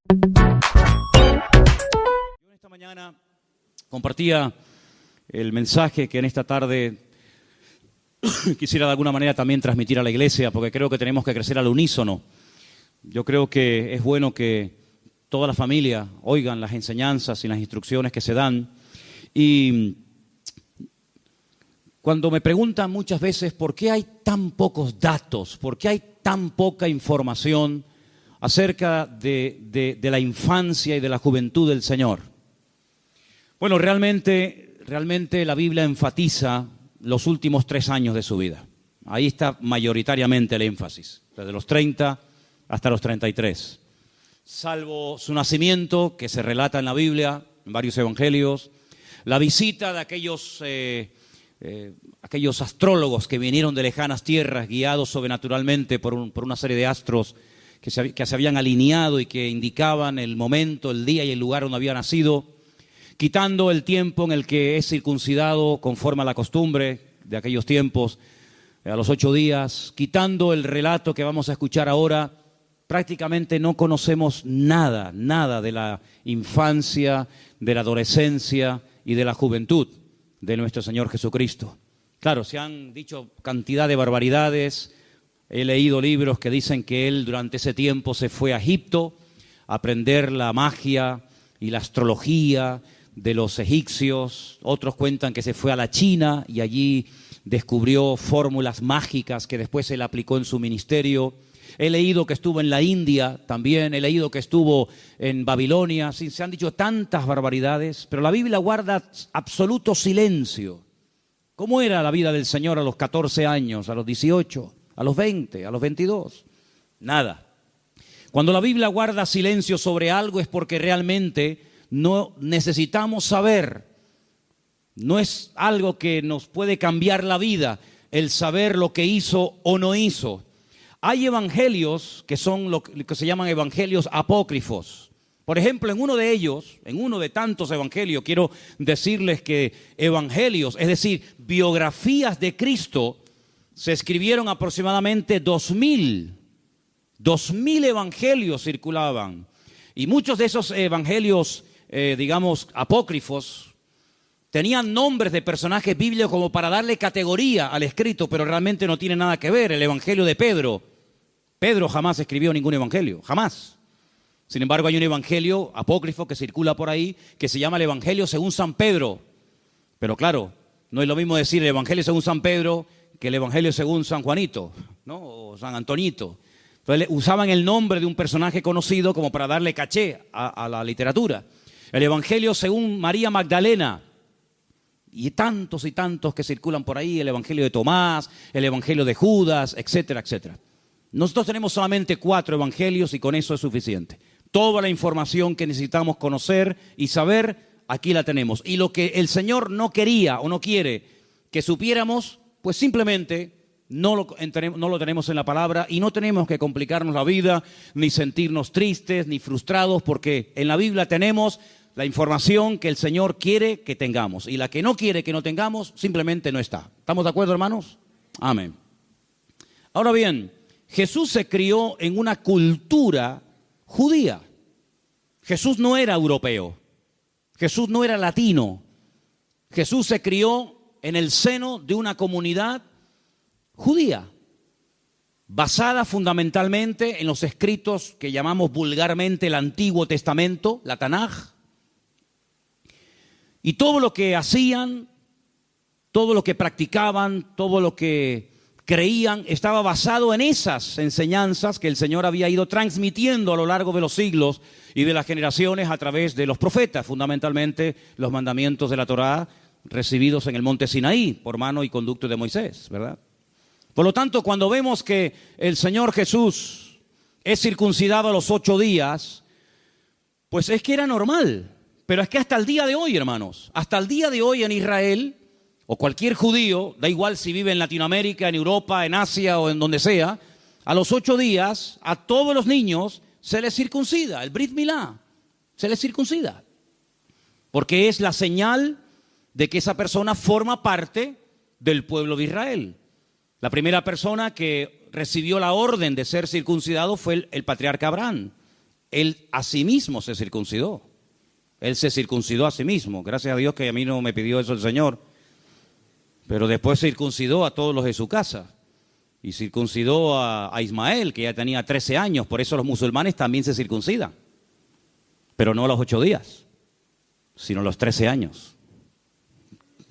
Yo esta mañana compartía el mensaje que en esta tarde quisiera de alguna manera también transmitir a la iglesia, porque creo que tenemos que crecer al unísono. Yo creo que es bueno que toda la familia oigan las enseñanzas y las instrucciones que se dan. Y cuando me preguntan muchas veces por qué hay tan pocos datos, por qué hay tan poca información acerca de la infancia y de la juventud del Señor. Bueno, realmente la Biblia enfatiza los últimos 3 años de su vida. Ahí está mayoritariamente el énfasis, desde los 30 hasta los 33. Salvo su nacimiento, que se relata en la Biblia, en varios evangelios, la visita de aquellos astrólogos que vinieron de lejanas tierras, guiados sobrenaturalmente por una serie de astros que se habían alineado y que indicaban el momento, el día y el lugar donde había nacido, quitando el tiempo en el que es circuncidado conforme a la costumbre de aquellos tiempos, a los 8 días, quitando el relato que vamos a escuchar ahora. Prácticamente no conocemos nada de la infancia, de la adolescencia y de la juventud de nuestro Señor Jesucristo. Claro, se han dicho cantidad de barbaridades. He leído libros que dicen que él durante ese tiempo se fue a Egipto a aprender la magia y la astrología de los egipcios. Otros cuentan que se fue a la China y allí descubrió fórmulas mágicas que después él aplicó en su ministerio. He leído que estuvo en la India también, he leído que estuvo en Babilonia. Sí, se han dicho tantas barbaridades, pero la Biblia guarda absoluto silencio. ¿Cómo era la vida del Señor a los 14 años, a los 18, a los 20, a los 22? Nada. Cuando la Biblia guarda silencio sobre algo es porque realmente no necesitamos saber. No es algo que nos puede cambiar la vida, el saber lo que hizo o no hizo. Hay evangelios que son lo que se llaman evangelios apócrifos. Por ejemplo, en uno de ellos, en uno de tantos evangelios, quiero decirles que evangelios, es decir, biografías de Cristo, se escribieron aproximadamente 2000 evangelios circulaban. Y muchos de esos evangelios, apócrifos, tenían nombres de personajes bíblicos como para darle categoría al escrito, pero realmente no tiene nada que ver. El evangelio de Pedro. Pedro jamás escribió ningún evangelio, jamás. Sin embargo, hay un evangelio apócrifo que circula por ahí que se llama el Evangelio según San Pedro. Pero claro, no es lo mismo decir el Evangelio según San Pedro que el Evangelio según San Juanito, ¿no? O San Antonito. Entonces usaban el nombre de un personaje conocido como para darle caché a la literatura. El Evangelio según María Magdalena. Y tantos que circulan por ahí, el Evangelio de Tomás, el Evangelio de Judas, etcétera, etcétera. Nosotros tenemos solamente 4 evangelios y con eso es suficiente. Toda la información que necesitamos conocer y saber, aquí la tenemos. Y lo que el Señor no quería o no quiere que supiéramos, pues simplemente no lo tenemos en la palabra y no tenemos que complicarnos la vida, ni sentirnos tristes, ni frustrados, porque en la Biblia tenemos la información que el Señor quiere que tengamos. Y la que no quiere que no tengamos, simplemente no está. ¿Estamos de acuerdo, hermanos? Amén. Ahora bien, Jesús se crió en una cultura judía. Jesús no era europeo. Jesús no era latino. Jesús se crió en el seno de una comunidad judía, basada fundamentalmente en los escritos que llamamos vulgarmente el Antiguo Testamento, la Tanaj. Y todo lo que hacían, todo lo que practicaban, todo lo que creían, estaba basado en esas enseñanzas que el Señor había ido transmitiendo a lo largo de los siglos y de las generaciones a través de los profetas, fundamentalmente los mandamientos de la Torá recibidos en el monte Sinaí por mano y conducto de Moisés, ¿verdad? Por lo tanto, cuando vemos que el Señor Jesús es circuncidado a los 8 días, pues es que era normal. Pero es que hasta el día de hoy, hermanos, hasta el día de hoy en Israel, o cualquier judío, da igual si vive en Latinoamérica, en Europa, en Asia o en donde sea, a los 8 días, a todos los niños se les circuncida, el Brit Milá, se les circuncida. Porque es la señal de que esa persona forma parte del pueblo de Israel. La primera persona que recibió la orden de ser circuncidado fue el patriarca Abraham. Él a sí mismo se circuncidó. Él se circuncidó a sí mismo. Gracias a Dios que a mí no me pidió eso el Señor. Pero después circuncidó a todos los de su casa. Y circuncidó a Ismael, que ya tenía 13 años. Por eso los musulmanes también se circuncidan. Pero no a los 8 días, sino a los 13 años.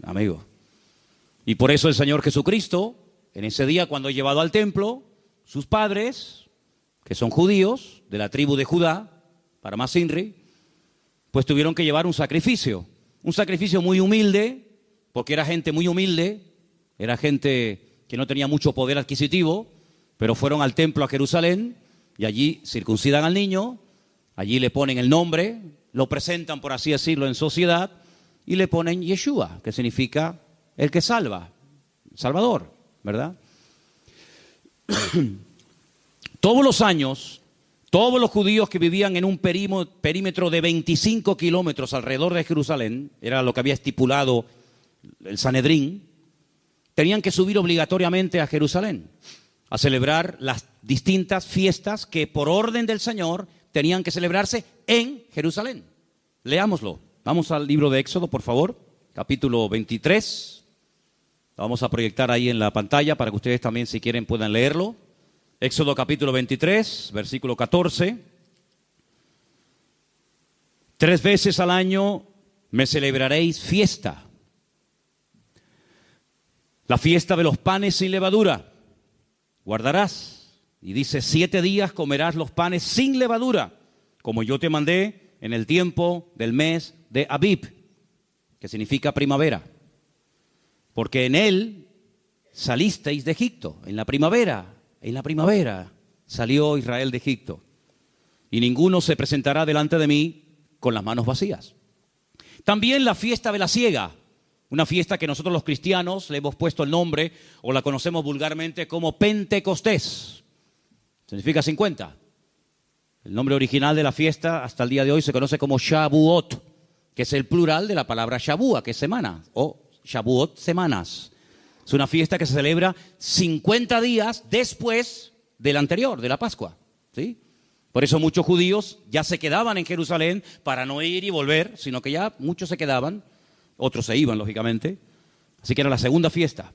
Amigo. Y por eso el Señor Jesucristo, en ese día cuando es llevado al templo, sus padres, que son judíos, de la tribu de Judá, para más Inri, pues tuvieron que llevar un sacrificio muy humilde, porque era gente muy humilde, era gente que no tenía mucho poder adquisitivo, pero fueron al templo a Jerusalén y allí circuncidan al niño, allí le ponen el nombre, lo presentan, por así decirlo, en sociedad y le ponen Yeshua, que significa el que salva, Salvador, ¿verdad? Todos los años, todos los judíos que vivían en un perímetro de 25 kilómetros alrededor de Jerusalén, era lo que había estipulado el Sanedrín, tenían que subir obligatoriamente a Jerusalén a celebrar las distintas fiestas que por orden del Señor tenían que celebrarse en Jerusalén. Leámoslo. Vamos al libro de Éxodo, por favor, capítulo 23. Lo vamos a proyectar ahí en la pantalla para que ustedes también, si quieren, puedan leerlo. Éxodo capítulo 23, versículo 14. 3 veces al año me celebraréis fiesta. La fiesta de los panes sin levadura guardarás. Y dice, 7 días comerás los panes sin levadura, como yo te mandé en el tiempo del mes de Abib, que significa primavera. Porque en él salisteis de Egipto, en la primavera salió Israel de Egipto. Y ninguno se presentará delante de mí con las manos vacías. También la fiesta de la siega, una fiesta que nosotros los cristianos le hemos puesto el nombre o la conocemos vulgarmente como Pentecostés. Significa 50. El nombre original de la fiesta hasta el día de hoy se conoce como Shavuot, que es el plural de la palabra Shavua, que es semana, o Shavuot, semanas. Es una fiesta que se celebra 50 días después del anterior, de la Pascua, ¿sí? Por eso muchos judíos ya se quedaban en Jerusalén para no ir y volver, sino que ya muchos se quedaban, otros se iban, lógicamente. Así que era la segunda fiesta.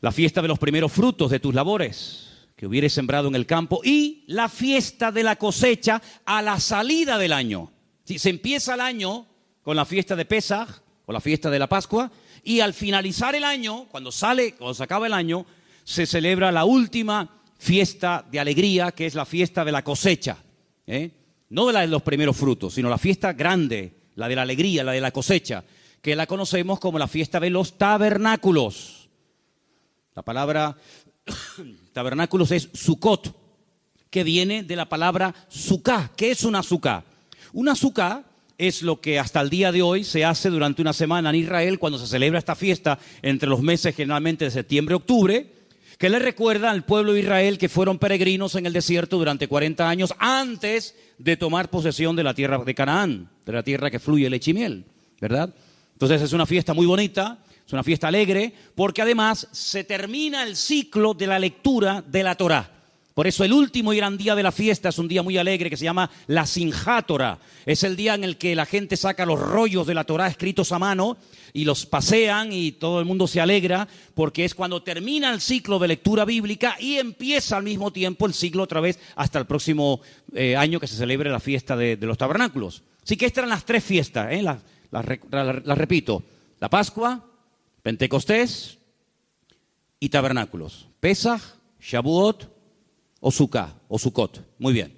La fiesta de los primeros frutos de tus labores que hubieres sembrado en el campo y la fiesta de la cosecha a la salida del año. ¿Sí? Se empieza el año con la fiesta de Pesaj o la fiesta de la Pascua y al finalizar el año, cuando se acaba el año, se celebra la última fiesta de alegría, que es la fiesta de la cosecha. No de la de los primeros frutos, sino la fiesta grande, la de la alegría, la de la cosecha, que la conocemos como la fiesta de los tabernáculos. La palabra tabernáculos es Sukkot, que viene de la palabra suká. ¿Qué es una suká? Una suká es lo que hasta el día de hoy se hace durante una semana en Israel cuando se celebra esta fiesta entre los meses generalmente de septiembre y octubre, que le recuerda al pueblo de Israel que fueron peregrinos en el desierto durante 40 años antes de tomar posesión de la tierra de Canaán, de la tierra que fluye leche y miel, ¿verdad? Entonces es una fiesta muy bonita, es una fiesta alegre, porque además se termina el ciclo de la lectura de la Torá. Por eso el último y gran día de la fiesta es un día muy alegre que se llama la Simjat Torah. Es el día en el que la gente saca los rollos de la Torá escritos a mano y los pasean y todo el mundo se alegra porque es cuando termina el ciclo de lectura bíblica y empieza al mismo tiempo el ciclo otra vez hasta el próximo año que se celebre la fiesta de los tabernáculos. Así que estas eran las 3 fiestas, las repito, la Pascua, Pentecostés y tabernáculos. Pesaj, Shavuot o Sukkot, o Sukkot. Muy bien.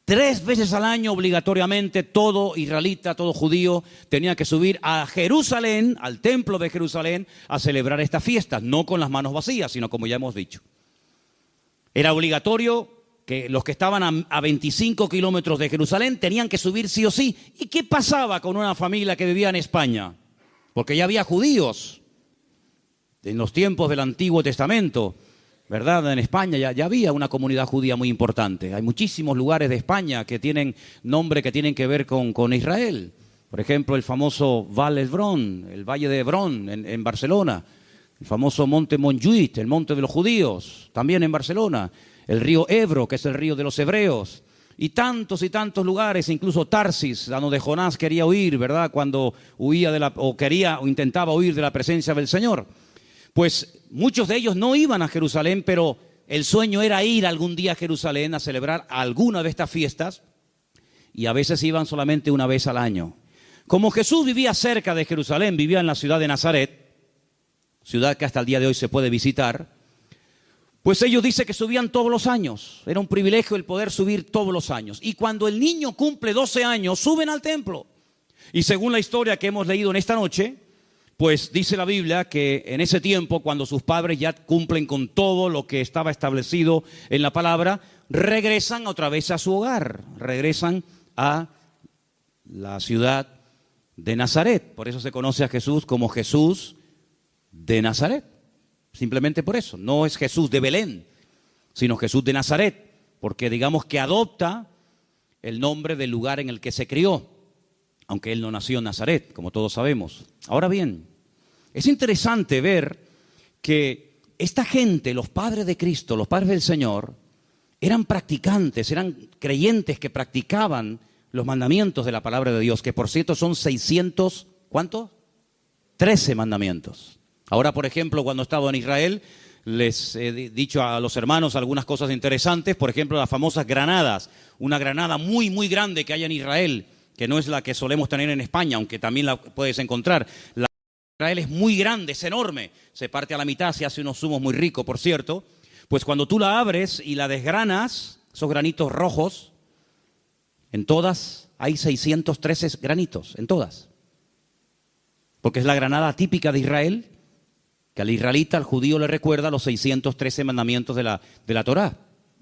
3 veces al año obligatoriamente todo israelita, todo judío tenía que subir a Jerusalén, al templo de Jerusalén, a celebrar estas fiestas, no con las manos vacías, sino como ya hemos dicho. Era obligatorio que los que estaban a 25 kilómetros de Jerusalén tenían que subir sí o sí. ¿Y qué pasaba con una familia que vivía en España? Porque ya había judíos en los tiempos del Antiguo Testamento, ¿verdad? En España ya había una comunidad judía muy importante. Hay muchísimos lugares de España que tienen nombre que tienen que ver con Israel. Por ejemplo, el famoso Val Hebrón, el Valle de Hebrón en Barcelona. El famoso Monte Montjuïc, el Monte de los Judíos, también en Barcelona. El río Ebro, que es el río de los hebreos. y tantos lugares, incluso Tarsis, a donde Jonás quería huir, ¿verdad? Cuando huía o intentaba huir de la presencia del Señor. Pues muchos de ellos no iban a Jerusalén, pero el sueño era ir algún día a Jerusalén a celebrar alguna de estas fiestas, y a veces iban solamente una vez al año. Como Jesús vivía cerca de Jerusalén, vivía en la ciudad de Nazaret, ciudad que hasta el día de hoy se puede visitar, pues ellos dicen que subían todos los años. Era un privilegio el poder subir todos los años. Y cuando el niño cumple 12 años, suben al templo. Y según la historia que hemos leído en esta noche, pues dice la Biblia que en ese tiempo, cuando sus padres ya cumplen con todo lo que estaba establecido en la palabra, regresan otra vez a su hogar, regresan a la ciudad de Nazaret. Por eso se conoce a Jesús como Jesús de Nazaret. Simplemente por eso. No es Jesús de Belén, sino Jesús de Nazaret, porque digamos que adopta el nombre del lugar en el que se crió, aunque él no nació en Nazaret, como todos sabemos. Ahora bien, es interesante ver que esta gente, los padres de Cristo, los padres del Señor, eran practicantes, eran creyentes que practicaban los mandamientos de la palabra de Dios, que por cierto son 600, ¿cuántos? 13 mandamientos. Ahora, por ejemplo, cuando he estado en Israel, les he dicho a los hermanos algunas cosas interesantes. Por ejemplo, las famosas granadas. Una granada muy, muy grande que hay en Israel, que no es la que solemos tener en España, aunque también la puedes encontrar. La de Israel es muy grande, es enorme. Se parte a la mitad, se hace unos zumos muy ricos, por cierto. Pues cuando tú la abres y la desgranas, esos granitos rojos, en todas hay 613 granitos, en todas. Porque es la granada típica de Israel, que al israelita, al judío le recuerda los 613 mandamientos de la Torá,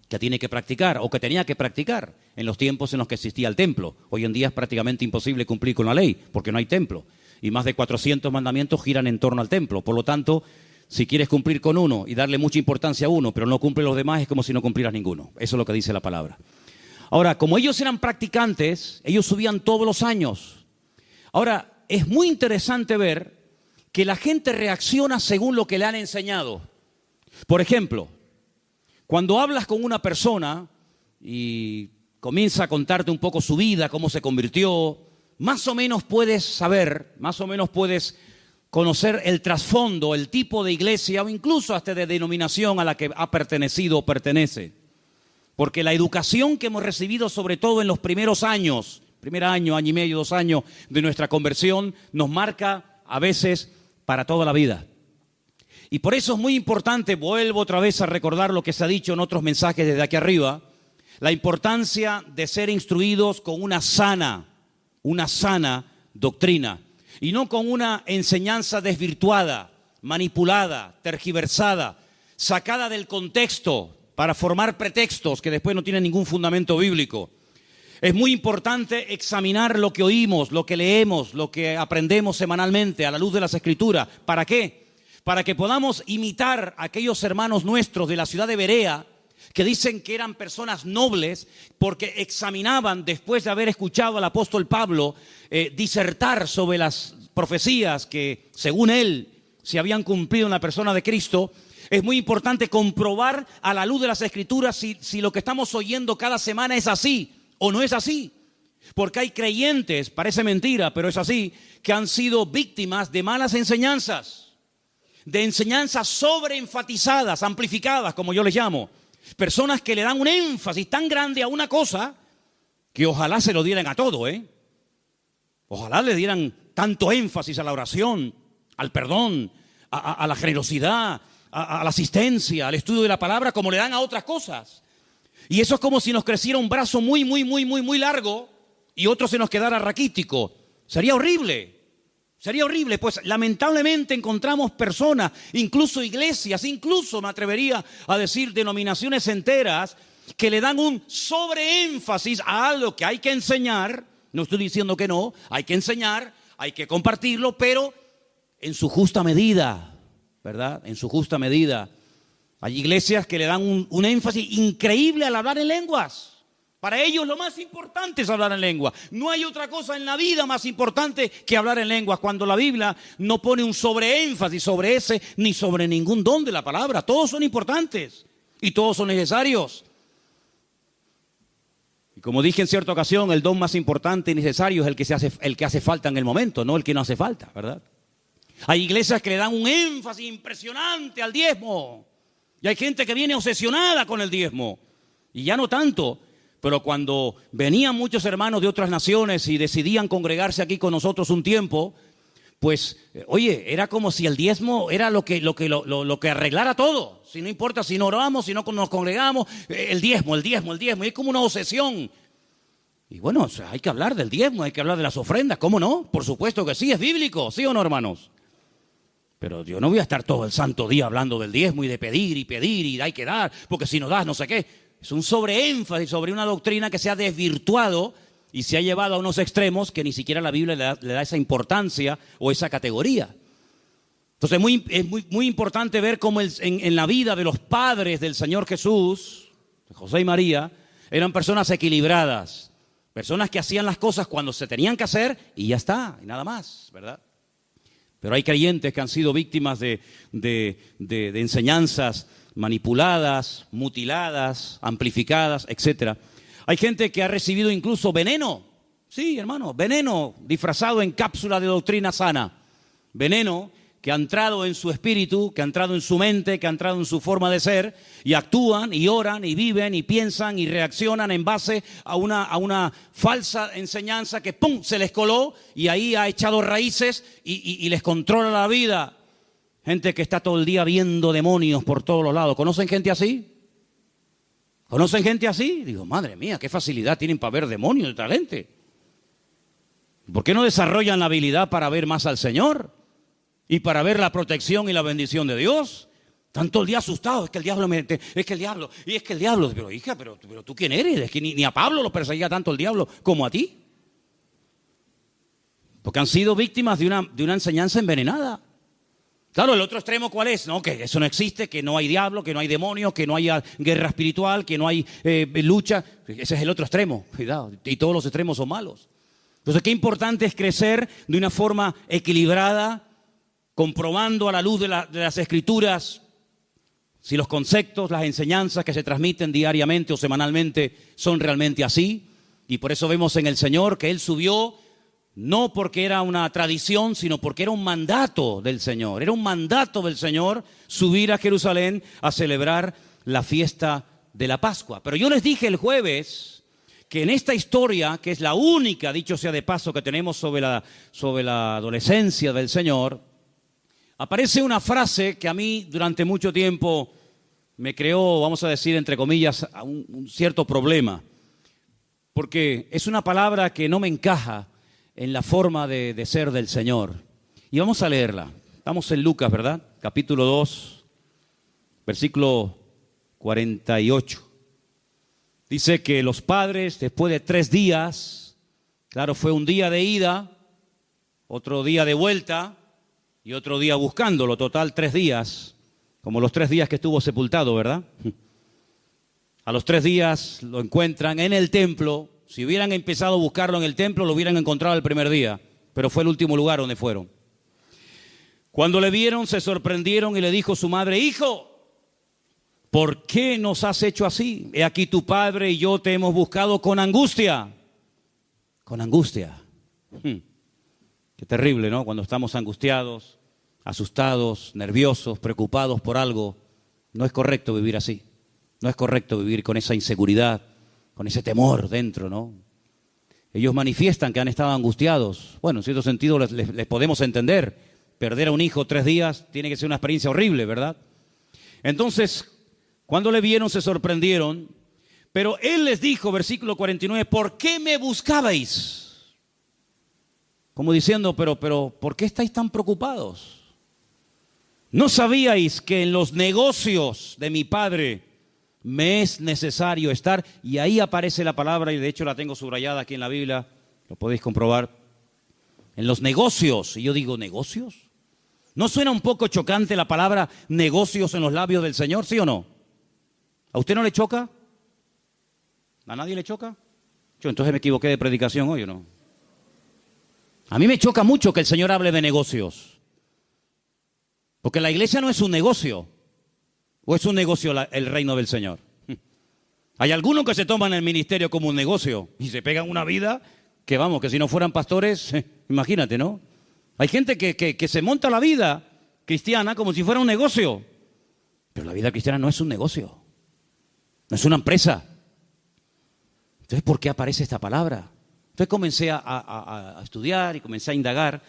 que tiene que practicar o que tenía que practicar en los tiempos en los que existía el templo. Hoy en día es prácticamente imposible cumplir con la ley porque no hay templo y más de 400 mandamientos giran en torno al templo. Por lo tanto, si quieres cumplir con uno y darle mucha importancia a uno, pero no cumple los demás, es como si no cumplieras ninguno. Eso es lo que dice la palabra. Ahora, como ellos eran practicantes, ellos subían todos los años. Ahora, es muy interesante ver que la gente reacciona según lo que le han enseñado. Por ejemplo, cuando hablas con una persona y comienza a contarte un poco su vida, cómo se convirtió, más o menos puedes saber, más o menos puedes conocer el trasfondo, el tipo de iglesia o incluso hasta de denominación a la que ha pertenecido o pertenece. Porque la educación que hemos recibido, sobre todo en los primeros años, primer año, año y medio, 2 años de nuestra conversión, nos marca a veces para toda la vida. Y por eso es muy importante, vuelvo otra vez a recordar lo que se ha dicho en otros mensajes desde aquí arriba, la importancia de ser instruidos con una sana doctrina y no con una enseñanza desvirtuada, manipulada, tergiversada, sacada del contexto para formar pretextos que después no tienen ningún fundamento bíblico. Es muy importante examinar lo que oímos, lo que leemos, lo que aprendemos semanalmente a la luz de las Escrituras. ¿Para qué? Para que podamos imitar a aquellos hermanos nuestros de la ciudad de Berea que dicen que eran personas nobles porque examinaban, después de haber escuchado al apóstol Pablo disertar sobre las profecías que, según él, se habían cumplido en la persona de Cristo. Es muy importante comprobar a la luz de las Escrituras si lo que estamos oyendo cada semana es así o no es así. Porque hay creyentes, parece mentira, pero es así, que han sido víctimas de malas enseñanzas, de enseñanzas sobreenfatizadas, amplificadas, como yo les llamo. Personas que le dan un énfasis tan grande a una cosa que ojalá se lo dieran a todo, Ojalá le dieran tanto énfasis a la oración, al perdón, a la generosidad, a la asistencia, al estudio de la palabra, como le dan a otras cosas. Y eso es como si nos creciera un brazo muy largo y otro se nos quedara raquítico. Sería horrible. Sería horrible, pues lamentablemente encontramos personas, incluso iglesias, incluso me atrevería a decir denominaciones enteras, que le dan un sobreénfasis a algo que hay que enseñar. No estoy diciendo que no, hay que enseñar, hay que compartirlo, pero en su justa medida, ¿verdad? En su justa medida. Hay iglesias que le dan un énfasis increíble al hablar en lenguas. Para ellos lo más importante es hablar en lengua. No hay otra cosa en la vida más importante que hablar en lenguas, cuando la Biblia no pone un sobreénfasis sobre ese ni sobre ningún don de la palabra. Todos son importantes y todos son necesarios. Como dije en cierta ocasión, el don más importante y necesario es el que hace falta en el momento, no el que no hace falta, ¿verdad? Hay iglesias que le dan un énfasis impresionante al diezmo. Y hay gente que viene obsesionada con el diezmo. Y ya no tanto, pero cuando venían muchos hermanos de otras naciones y decidían congregarse aquí con nosotros un tiempo, pues, oye, era como si el diezmo era lo que arreglara todo. Si no importa si no oramos, si no nos congregamos, el diezmo. Y es como una obsesión. Y bueno, o sea, hay que hablar del diezmo, hay que hablar de las ofrendas, ¿cómo no? Por supuesto que sí, es bíblico, ¿sí o no, hermanos? Pero yo no voy a estar todo el santo día hablando del diezmo y de pedir y hay que dar, porque si no das no sé qué. Es un sobreénfasis sobre una doctrina que se ha desvirtuado y se ha llevado a unos extremos que ni siquiera la Biblia le da esa importancia o esa categoría. Entonces es muy importante ver cómo en la vida de los padres del Señor Jesús, José y María, eran personas equilibradas, personas que hacían las cosas cuando se tenían que hacer y ya está, y nada más, ¿verdad? Pero hay creyentes que han sido víctimas de enseñanzas manipuladas, mutiladas, amplificadas, etc. Hay gente que ha recibido incluso veneno. Sí, hermano, veneno disfrazado en cápsula de doctrina sana. Veneno que ha entrado en su espíritu, que ha entrado en su mente, que ha entrado en su forma de ser, y actúan, y oran, y viven, y piensan, y reaccionan en base a una falsa enseñanza que ¡pum!, se les coló, y ahí ha echado raíces, y les controla la vida. Gente que está todo el día viendo demonios por todos los lados. ¿Conocen gente así? ¿Conocen gente así? Digo, madre mía, qué facilidad tienen para ver demonios de tal gente. ¿Por qué no desarrollan la habilidad para ver más al Señor? Y para ver la protección y la bendición de Dios. Tanto el día asustado, es que el diablo Pero hija, pero ¿tú quién eres? Es que ni a Pablo lo perseguía tanto el diablo como a ti. Porque han sido víctimas de una enseñanza envenenada. Claro, el otro extremo, ¿cuál es? No, que eso no existe, que no hay diablo, que no hay demonios, que no hay guerra espiritual, que no hay lucha. Ese es el otro extremo, cuidado. Y todos los extremos son malos. Entonces, qué importante es crecer de una forma equilibrada, comprobando a la luz de las Escrituras si los conceptos, las enseñanzas que se transmiten diariamente o semanalmente son realmente así. Y por eso vemos en el Señor que Él subió, no porque era una tradición, sino porque era un mandato del Señor. Era un mandato del Señor subir a Jerusalén a celebrar la fiesta de la Pascua. Pero yo les dije el jueves que en esta historia, que es la única, dicho sea de paso, que tenemos sobre la adolescencia del Señor, aparece una frase que a mí durante mucho tiempo me creó, vamos a decir, entre comillas, un cierto problema. Porque es una palabra que no me encaja en la forma de ser del Señor. Y vamos a leerla. Estamos en Lucas, ¿verdad? Capítulo 2, versículo 48. Dice que los padres, después de 3 días, claro, fue un día de ida, otro día de vuelta, y otro día buscándolo, total 3 días, como los 3 días que estuvo sepultado, ¿verdad? A los 3 días lo encuentran en el templo. Si hubieran empezado a buscarlo en el templo, lo hubieran encontrado el primer día, pero fue el último lugar donde fueron. Cuando le vieron, se sorprendieron y le dijo su madre: hijo, ¿por qué nos has hecho así? He aquí tu padre y yo te hemos buscado con angustia. Con angustia. Qué terrible, ¿no? Cuando estamos angustiados, asustados, nerviosos, preocupados por algo. No es correcto vivir así. No es correcto vivir con esa inseguridad, con ese temor dentro, ¿no? Ellos manifiestan que han estado angustiados. Bueno, en cierto sentido les podemos entender. Perder a un hijo 3 días tiene que ser una experiencia horrible, ¿verdad? Entonces, cuando le vieron se sorprendieron, pero él les dijo, versículo 49, ¿por qué me buscabais? Como diciendo, pero ¿por qué estáis tan preocupados? ¿No sabíais que en los negocios de mi padre me es necesario estar? Y ahí aparece la palabra, y de hecho la tengo subrayada aquí en la Biblia, lo podéis comprobar. En los negocios. Y yo digo, ¿negocios? ¿No suena un poco chocante la palabra negocios en los labios del Señor, sí o no? ¿A usted no le choca? ¿A nadie le choca? Yo entonces me equivoqué de predicación hoy, ¿o no? A mí me choca mucho que el Señor hable de negocios. Porque la iglesia no es un negocio. ¿O es un negocio el reino del Señor? Hay algunos que se toman el ministerio como un negocio y se pegan una vida que vamos, que si no fueran pastores, imagínate, ¿no? Hay gente que se monta la vida cristiana como si fuera un negocio. Pero la vida cristiana no es un negocio, no es una empresa. Entonces, ¿por qué aparece esta palabra? Entonces comencé a estudiar y comencé a indagar.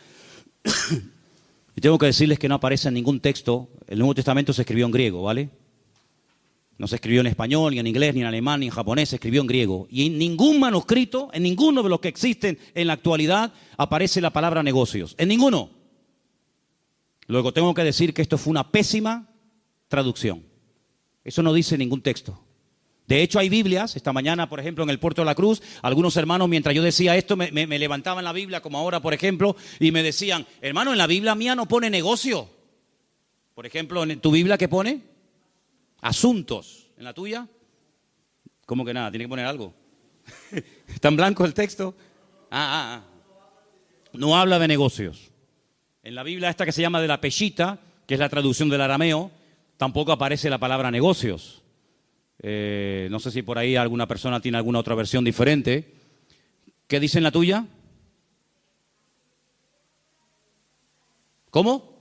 Y tengo que decirles que no aparece en ningún texto. El Nuevo Testamento se escribió en griego, ¿vale? No se escribió en español, ni en inglés, ni en alemán, ni en japonés, se escribió en griego. Y en ningún manuscrito, en ninguno de los que existen en la actualidad, aparece la palabra negocios. En ninguno. Luego tengo que decir que esto fue una pésima traducción. Eso no dice ningún texto. De hecho, hay Biblias. Esta mañana, por ejemplo, en el Puerto de la Cruz, algunos hermanos, mientras yo decía esto, me levantaban la Biblia, como ahora, por ejemplo, y me decían, hermano, en la Biblia mía no pone negocio. Por ejemplo, ¿en tu Biblia qué pone? Asuntos. ¿En la tuya? ¿Cómo que nada? Tiene que poner algo. ¿Está en blanco el texto? No habla de negocios. En la Biblia esta que se llama de la Peshita, que es la traducción del arameo, tampoco aparece la palabra negocios. No sé si por ahí alguna persona tiene alguna otra versión diferente. ¿Qué dice en la tuya? ¿Cómo?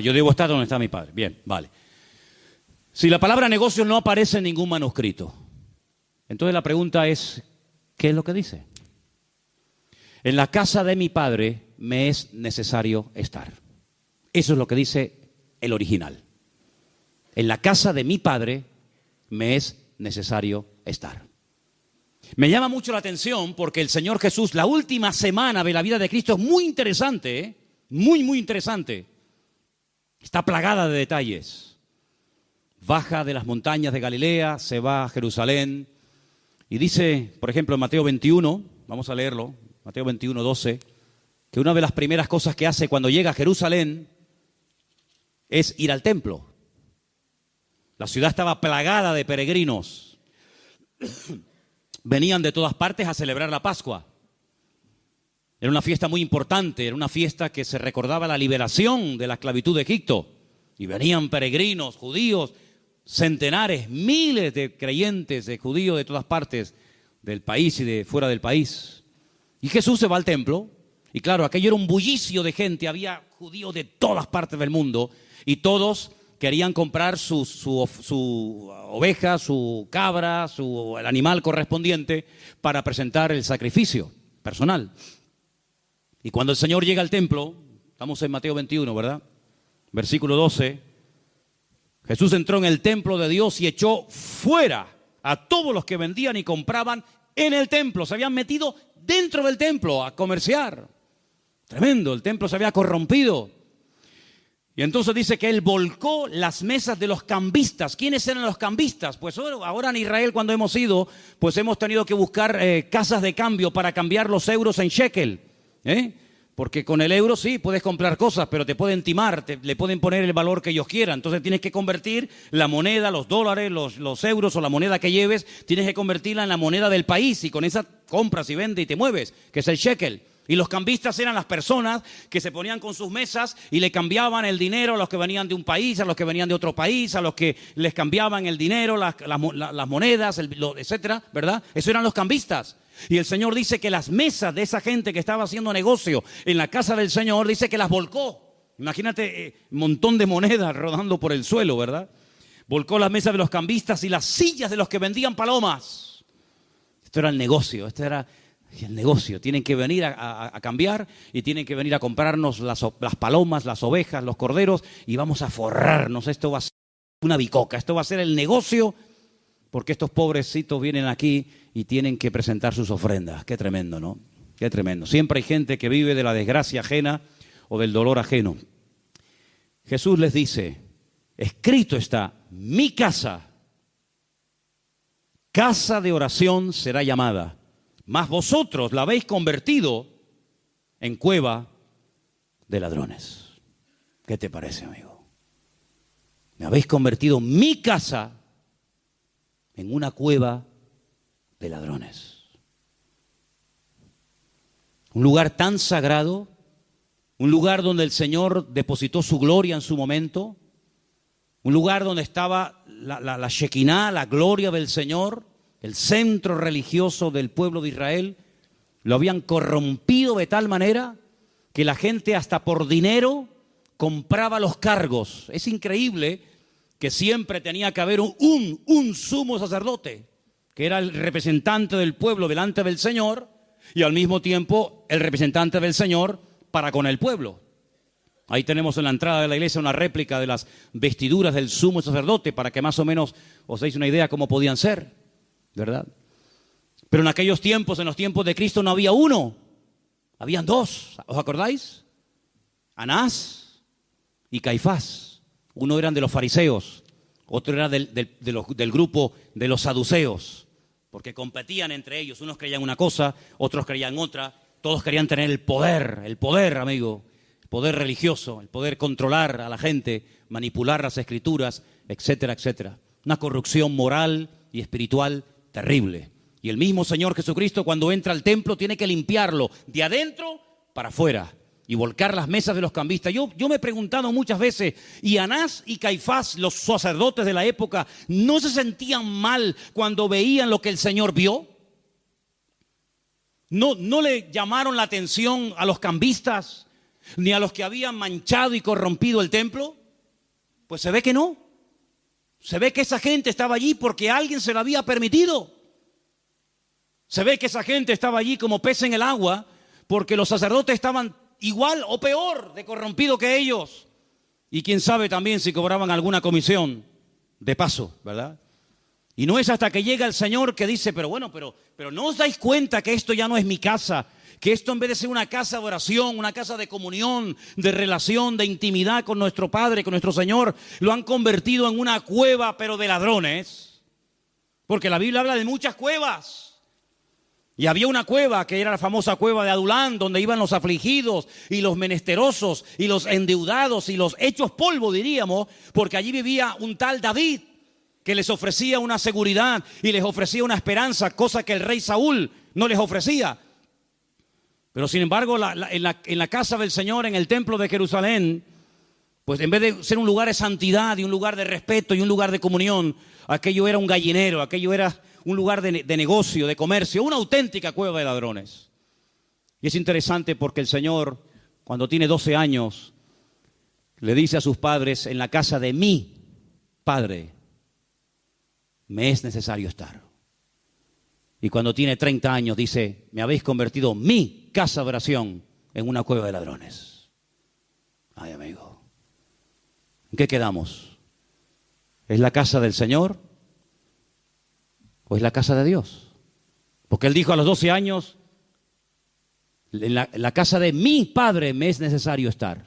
Yo debo estar donde está mi padre. Bien, vale. Si la palabra negocio no aparece en ningún manuscrito, entonces la pregunta es, ¿qué es lo que dice? En la casa de mi padre me es necesario estar. Eso es lo que dice el original. En la casa de mi padre me es necesario estar. Me llama mucho la atención porque el Señor Jesús, la última semana de la vida de Cristo es muy interesante, ¿eh? Muy, muy interesante. Está plagada de detalles. Baja de las montañas de Galilea, se va a Jerusalén y dice, por ejemplo, en Mateo 21, vamos a leerlo, Mateo 21, 12, que una de las primeras cosas que hace cuando llega a Jerusalén es ir al templo. La ciudad estaba plagada de peregrinos. Venían de todas partes a celebrar la Pascua. Era una fiesta muy importante, era una fiesta que se recordaba la liberación de la esclavitud de Egipto. Y venían peregrinos, judíos, centenares, miles de creyentes, de judíos de todas partes del país y de fuera del país. Y Jesús se va al templo, y claro, aquello era un bullicio de gente, había judíos de todas partes del mundo, y todos querían comprar su oveja, su cabra, el animal correspondiente para presentar el sacrificio personal. Y cuando el Señor llega al templo, estamos en Mateo 21, ¿verdad? Versículo 12, Jesús entró en el templo de Dios y echó fuera a todos los que vendían y compraban en el templo. Se habían metido dentro del templo a comerciar. Tremendo, el templo se había corrompido. Y entonces dice que él volcó las mesas de los cambistas. ¿Quiénes eran los cambistas? Pues ahora en Israel cuando hemos ido, pues hemos tenido que buscar casas de cambio para cambiar los euros en shekel. Porque con el euro sí puedes comprar cosas, pero te pueden timar, le pueden poner el valor que ellos quieran. Entonces tienes que convertir la moneda, los dólares, los euros o la moneda que lleves, tienes que convertirla en la moneda del país y con esa compras y vendes y te mueves, que es el shekel. Y los cambistas eran las personas que se ponían con sus mesas y le cambiaban el dinero a los que venían de un país, a los que venían de otro país, a los que les cambiaban el dinero, las monedas, etcétera, ¿verdad? Esos eran los cambistas. Y el Señor dice que las mesas de esa gente que estaba haciendo negocio en la casa del Señor, dice que las volcó. Imagínate un montón de monedas rodando por el suelo, ¿verdad? Volcó las mesas de los cambistas y las sillas de los que vendían palomas. Esto era el negocio, el negocio. Tienen que venir a cambiar y tienen que venir a comprarnos las palomas, las ovejas, los corderos y vamos a forrarnos. Esto va a ser una bicoca, esto va a ser el negocio porque estos pobrecitos vienen aquí y tienen que presentar sus ofrendas. Qué tremendo, ¿no? Qué tremendo. Siempre hay gente que vive de la desgracia ajena o del dolor ajeno. Jesús les dice, escrito está, mi casa, casa de oración será llamada, mas vosotros la habéis convertido en cueva de ladrones. ¿Qué te parece, amigo? Me habéis convertido mi casa en una cueva de ladrones. Un lugar tan sagrado, un lugar donde el Señor depositó su gloria en su momento, Un lugar donde estaba la Shekinah, la gloria del Señor, el centro religioso del pueblo de Israel. Lo habían corrompido de tal manera que la gente hasta por dinero compraba los cargos. Es increíble que siempre tenía que haber un sumo sacerdote, que era el representante del pueblo delante del Señor y al mismo tiempo el representante del Señor para con el pueblo. Ahí tenemos en la entrada de la iglesia una réplica de las vestiduras del sumo sacerdote para que más o menos os deis una idea cómo podían ser, ¿verdad? Pero en aquellos tiempos, en los tiempos de Cristo, no había uno, habían dos. ¿Os acordáis? Anás y Caifás. Uno eran de los fariseos, otro era del grupo de los saduceos, porque competían entre ellos. Unos creían una cosa, otros creían otra. Todos querían tener el poder, amigo, el poder religioso, el poder controlar a la gente, manipular las escrituras, etcétera, etcétera. Una corrupción moral y espiritual terrible. Y el mismo Señor Jesucristo, cuando entra al templo, tiene que limpiarlo de adentro para afuera y volcar las mesas de los cambistas. Yo me he preguntado muchas veces, ¿y Anás y Caifás, los sacerdotes de la época, no se sentían mal cuando veían lo que el Señor vio? ¿No le llamaron la atención a los cambistas ni a los que habían manchado y corrompido el templo? Pues se ve que no. Se ve que esa gente estaba allí porque alguien se lo había permitido. Se ve que esa gente estaba allí como pez en el agua porque los sacerdotes estaban igual o peor de corrompido que ellos. Y quién sabe también si cobraban alguna comisión de paso, ¿verdad? Y no es hasta que llega el Señor que dice, pero ¿no os dais cuenta que esto ya no es mi casa? Que esto, en vez de ser una casa de oración, una casa de comunión, de relación, de intimidad con nuestro Padre, con nuestro Señor, lo han convertido en una cueva, pero de ladrones. Porque la Biblia habla de muchas cuevas. Y había una cueva que era la famosa cueva de Adulán, donde iban los afligidos y los menesterosos y los endeudados y los hechos polvo, diríamos, porque allí vivía un tal David que les ofrecía una seguridad y les ofrecía una esperanza, cosa que el rey Saúl no les ofrecía. Pero sin embargo, en la casa del Señor, en el templo de Jerusalén, pues en vez de ser un lugar de santidad y un lugar de respeto y un lugar de comunión, aquello era un gallinero, aquello era un lugar de negocio, de comercio, una auténtica cueva de ladrones. Y es interesante porque el Señor, cuando tiene 12 años, le dice a sus padres, en la casa de mi Padre me es necesario estar. Y cuando tiene 30 años dice, me habéis convertido mi casa de oración en una cueva de ladrones. Ay, amigo, ¿en qué quedamos? ¿Es la casa del Señor o es la casa de Dios? Porque Él dijo a los 12 años, en la casa de mi Padre me es necesario estar.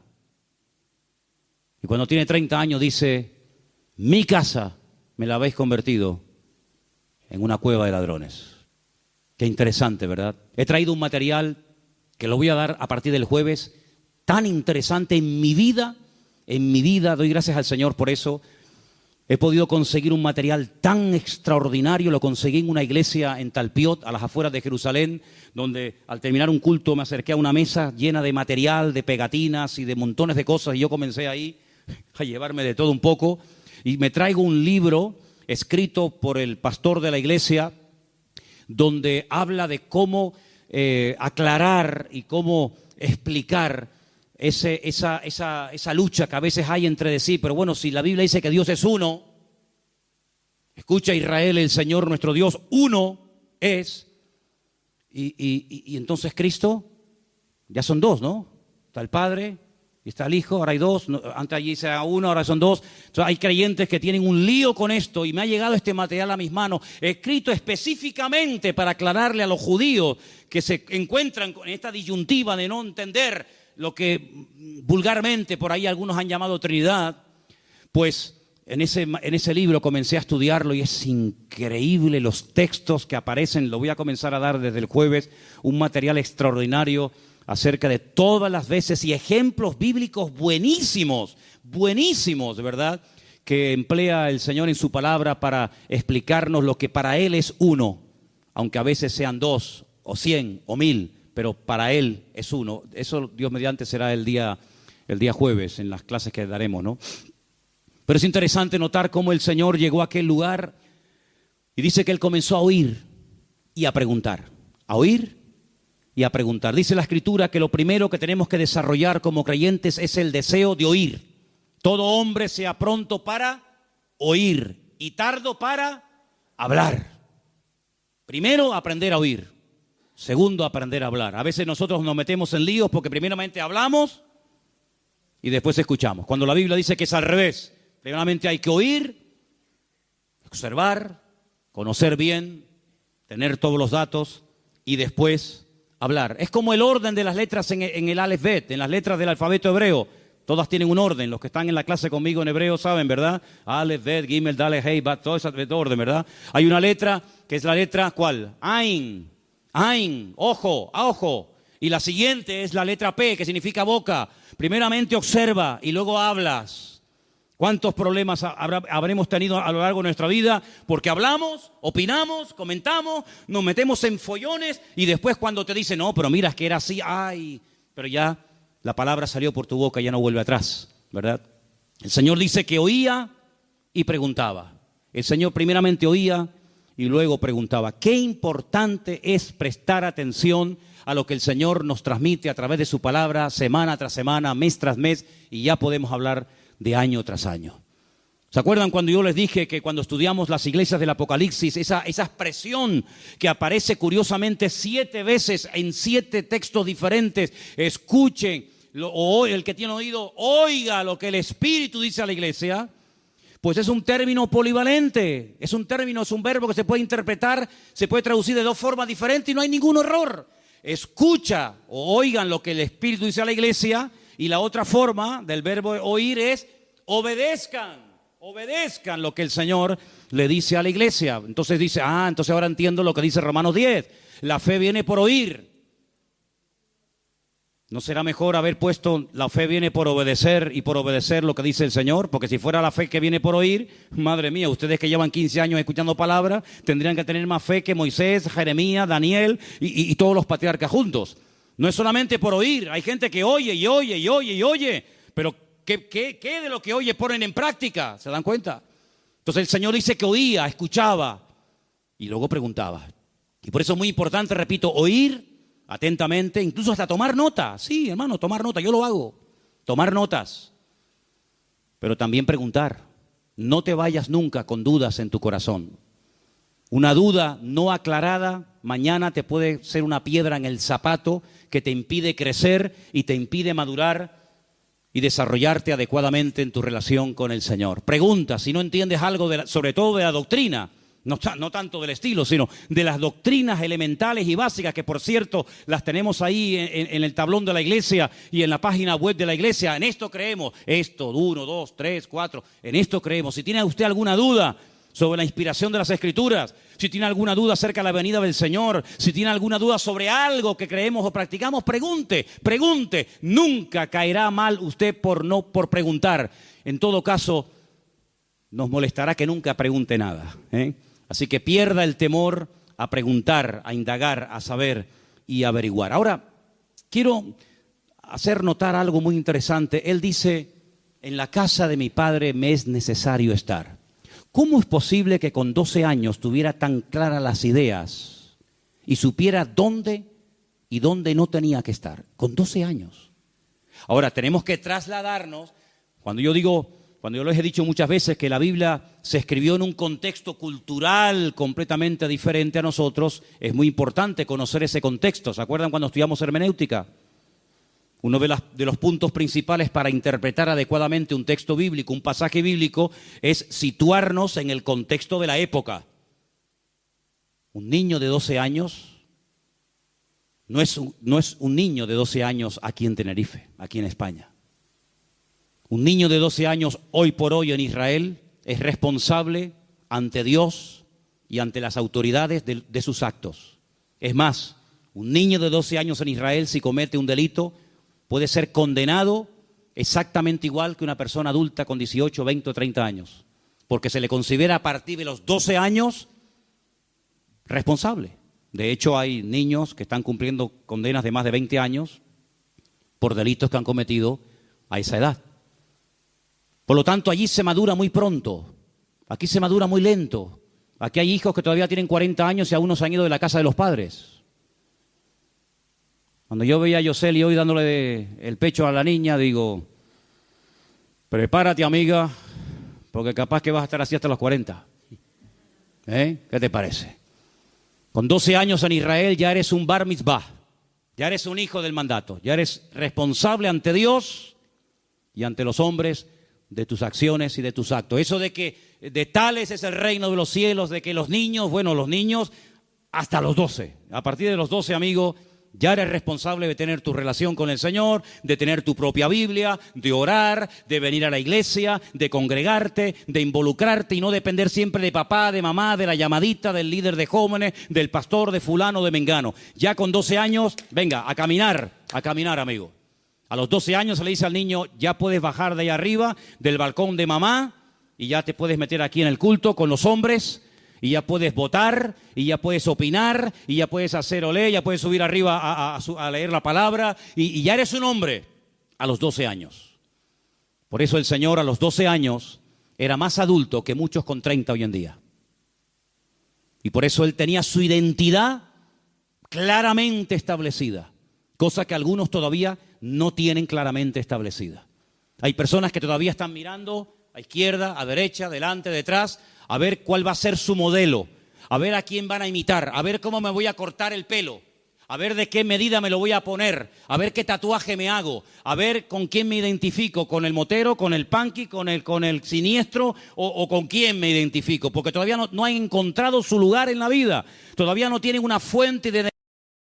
Y cuando tiene 30 años dice, mi casa me la habéis convertido en una cueva de ladrones. Qué interesante, ¿verdad? He traído un material que lo voy a dar a partir del jueves, tan interesante en mi vida, doy gracias al Señor por eso. He podido conseguir un material tan extraordinario, lo conseguí en una iglesia en Talpiot, a las afueras de Jerusalén, donde al terminar un culto me acerqué a una mesa llena de material, de pegatinas y de montones de cosas, y yo comencé ahí a llevarme de todo un poco, y me traigo un libro escrito por el pastor de la iglesia, donde habla de cómo aclarar y cómo explicar esa lucha que a veces hay entre sí. Pero bueno, si la Biblia dice que Dios es uno, escucha Israel, el Señor nuestro Dios, uno es. Y entonces Cristo, ya son dos, ¿no? Está el Padre y está el Hijo, ahora hay dos, antes allí era uno, ahora son dos. Entonces hay creyentes que tienen un lío con esto y me ha llegado este material a mis manos, escrito específicamente para aclararle a los judíos que se encuentran con esta disyuntiva de no entender lo que vulgarmente por ahí algunos han llamado Trinidad. Pues en ese libro comencé a estudiarlo y es increíble los textos que aparecen. Lo voy a comenzar a dar desde el jueves, un material extraordinario acerca de todas las veces y ejemplos bíblicos buenísimos, ¿verdad?, que emplea el Señor en su palabra para explicarnos lo que para Él es uno, aunque a veces sean 2 o 100 o 1000, pero para Él es uno. Eso, Dios mediante, será el día jueves en las clases que daremos, ¿no? Pero es interesante notar cómo el Señor llegó a aquel lugar y dice que Él comenzó a oír y a preguntar. A oír y a preguntar. Dice la Escritura que lo primero que tenemos que desarrollar como creyentes es el deseo de oír. Todo hombre sea pronto para oír y tardo para hablar. Primero, aprender a oír. Segundo, aprender a hablar. A veces nosotros nos metemos en líos porque primeramente hablamos y después escuchamos. Cuando la Biblia dice que es al revés. Primeramente hay que oír, observar, conocer bien, tener todos los datos y después hablar. Es como el orden de las letras en el Aleph Bet, en las letras del alfabeto hebreo. Todas tienen un orden. Los que están en la clase conmigo en hebreo saben, ¿verdad? Aleph, Bet, Gimel, Daleth, Hei, Bat, todo ese orden, ¿verdad? Hay una letra que es la letra, ¿cuál? Ain, Ain, ojo, a ojo. Y la siguiente es la letra P, que significa boca. Primeramente observa y luego hablas. ¿Cuántos problemas habremos tenido a lo largo de nuestra vida? Porque hablamos, opinamos, comentamos, nos metemos en follones y después cuando te dicen, no, pero mira, es que era así, ay, pero ya la palabra salió por tu boca y ya no vuelve atrás, ¿verdad? El Señor dice que oía y preguntaba. El Señor primeramente oía y luego preguntaba. Qué importante es prestar atención a lo que el Señor nos transmite a través de su palabra, semana tras semana, mes tras mes, y ya podemos hablar de año tras año. ¿Se acuerdan cuando yo les dije que cuando estudiamos las iglesias del Apocalipsis, esa expresión que aparece curiosamente 7 veces en 7 textos diferentes, escuchen, o el que tiene oído, oiga lo que el Espíritu dice a la iglesia? Pues es un término polivalente, es un verbo que se puede interpretar, se puede traducir de 2 formas diferentes y no hay ningún error. Escucha o oigan lo que el Espíritu dice a la iglesia. Y la otra forma del verbo oír es obedezcan lo que el Señor le dice a la iglesia. Entonces dice, entonces ahora entiendo lo que dice Romanos 10. La fe viene por oír. ¿No será mejor haber puesto la fe viene por obedecer y por obedecer lo que dice el Señor? Porque si fuera la fe que viene por oír, madre mía, ustedes que llevan 15 años escuchando palabras, tendrían que tener más fe que Moisés, Jeremías, Daniel y todos los patriarcas juntos. No es solamente por oír, hay gente que oye y oye y oye y oye, pero ¿qué de lo que oye ponen en práctica? ¿Se dan cuenta? Entonces el Señor dice que oía, escuchaba y luego preguntaba. Y por eso es muy importante, repito, oír atentamente, incluso hasta tomar nota. Sí, hermano, tomar nota, yo lo hago. Tomar notas. Pero también preguntar. No te vayas nunca con dudas en tu corazón. Una duda no aclarada mañana te puede ser una piedra en el zapato que te impide crecer y te impide madurar y desarrollarte adecuadamente en tu relación con el Señor. Pregunta, si no entiendes algo, sobre todo de la doctrina, no tanto del estilo, sino de las doctrinas elementales y básicas, que por cierto las tenemos ahí en el tablón de la iglesia y en la página web de la iglesia. En esto creemos, esto, 1, 2, 3, 4, en esto creemos. Si tiene usted alguna duda sobre la inspiración de las Escrituras, si tiene alguna duda acerca de la venida del Señor, si tiene alguna duda sobre algo que creemos o practicamos, pregunte. Nunca caerá mal usted por preguntar. En todo caso, nos molestará que nunca pregunte nada, ¿eh? Así que pierda el temor a preguntar, a indagar, a saber y a averiguar. Ahora, quiero hacer notar algo muy interesante. Él dice, en la casa de mi padre me es necesario estar. ¿Cómo es posible que con 12 años tuviera tan claras las ideas y supiera dónde y dónde no tenía que estar? Con 12 años. Ahora, tenemos que trasladarnos, cuando yo les he dicho muchas veces que la Biblia se escribió en un contexto cultural completamente diferente a nosotros, es muy importante conocer ese contexto. ¿Se acuerdan cuando estudiamos hermenéutica? Uno de los puntos principales para interpretar adecuadamente un texto bíblico, un pasaje bíblico, es situarnos en el contexto de la época. Un niño de 12 años no es un niño de 12 años aquí en Tenerife, aquí en España. Un niño de 12 años hoy por hoy en Israel es responsable ante Dios y ante las autoridades de sus actos. Es más, un niño de 12 años en Israel, si comete un delito, puede ser condenado exactamente igual que una persona adulta con 18, 20 o 30 años, porque se le considera a partir de los 12 años responsable. De hecho, hay niños que están cumpliendo condenas de más de 20 años por delitos que han cometido a esa edad. Por lo tanto, allí se madura muy pronto. Aquí se madura muy lento. Aquí hay hijos que todavía tienen 40 años y aún no se han ido de la casa de los padres. Cuando yo veía a Yoseli hoy dándole el pecho a la niña, digo, prepárate, amiga, porque capaz que vas a estar así hasta los 40. ¿Qué te parece? Con 12 años en Israel ya eres un bar mitzvah, ya eres un hijo del mandato, ya eres responsable ante Dios y ante los hombres de tus acciones y de tus actos. Eso de que de tales es el reino de los cielos, de que los niños hasta los 12. A partir de los 12, amigo, ya eres responsable de tener tu relación con el Señor, de tener tu propia Biblia, de orar, de venir a la iglesia, de congregarte, de involucrarte y no depender siempre de papá, de mamá, de la llamadita, del líder de jóvenes, del pastor, de fulano, de mengano. Ya con 12 años, venga, a caminar, amigo. A los 12 años se le dice al niño, ya puedes bajar de ahí arriba, del balcón de mamá, y ya te puedes meter aquí en el culto con los hombres, y ya puedes votar, y ya puedes opinar, y ya puedes hacer olé, ya puedes subir arriba a leer la palabra, y ya eres un hombre a los 12 años. Por eso el Señor a los 12 años era más adulto que muchos con 30 hoy en día. Y por eso Él tenía su identidad claramente establecida, cosa que algunos todavía no tienen claramente establecida. Hay personas que todavía están mirando a izquierda, a derecha, delante, detrás, a ver cuál va a ser su modelo, a ver a quién van a imitar, a ver cómo me voy a cortar el pelo, a ver de qué medida me lo voy a poner, a ver qué tatuaje me hago, a ver con quién me identifico, con el motero, con el punky, con el siniestro o con quién me identifico, porque todavía no han encontrado su lugar en la vida, todavía no tienen una fuente de...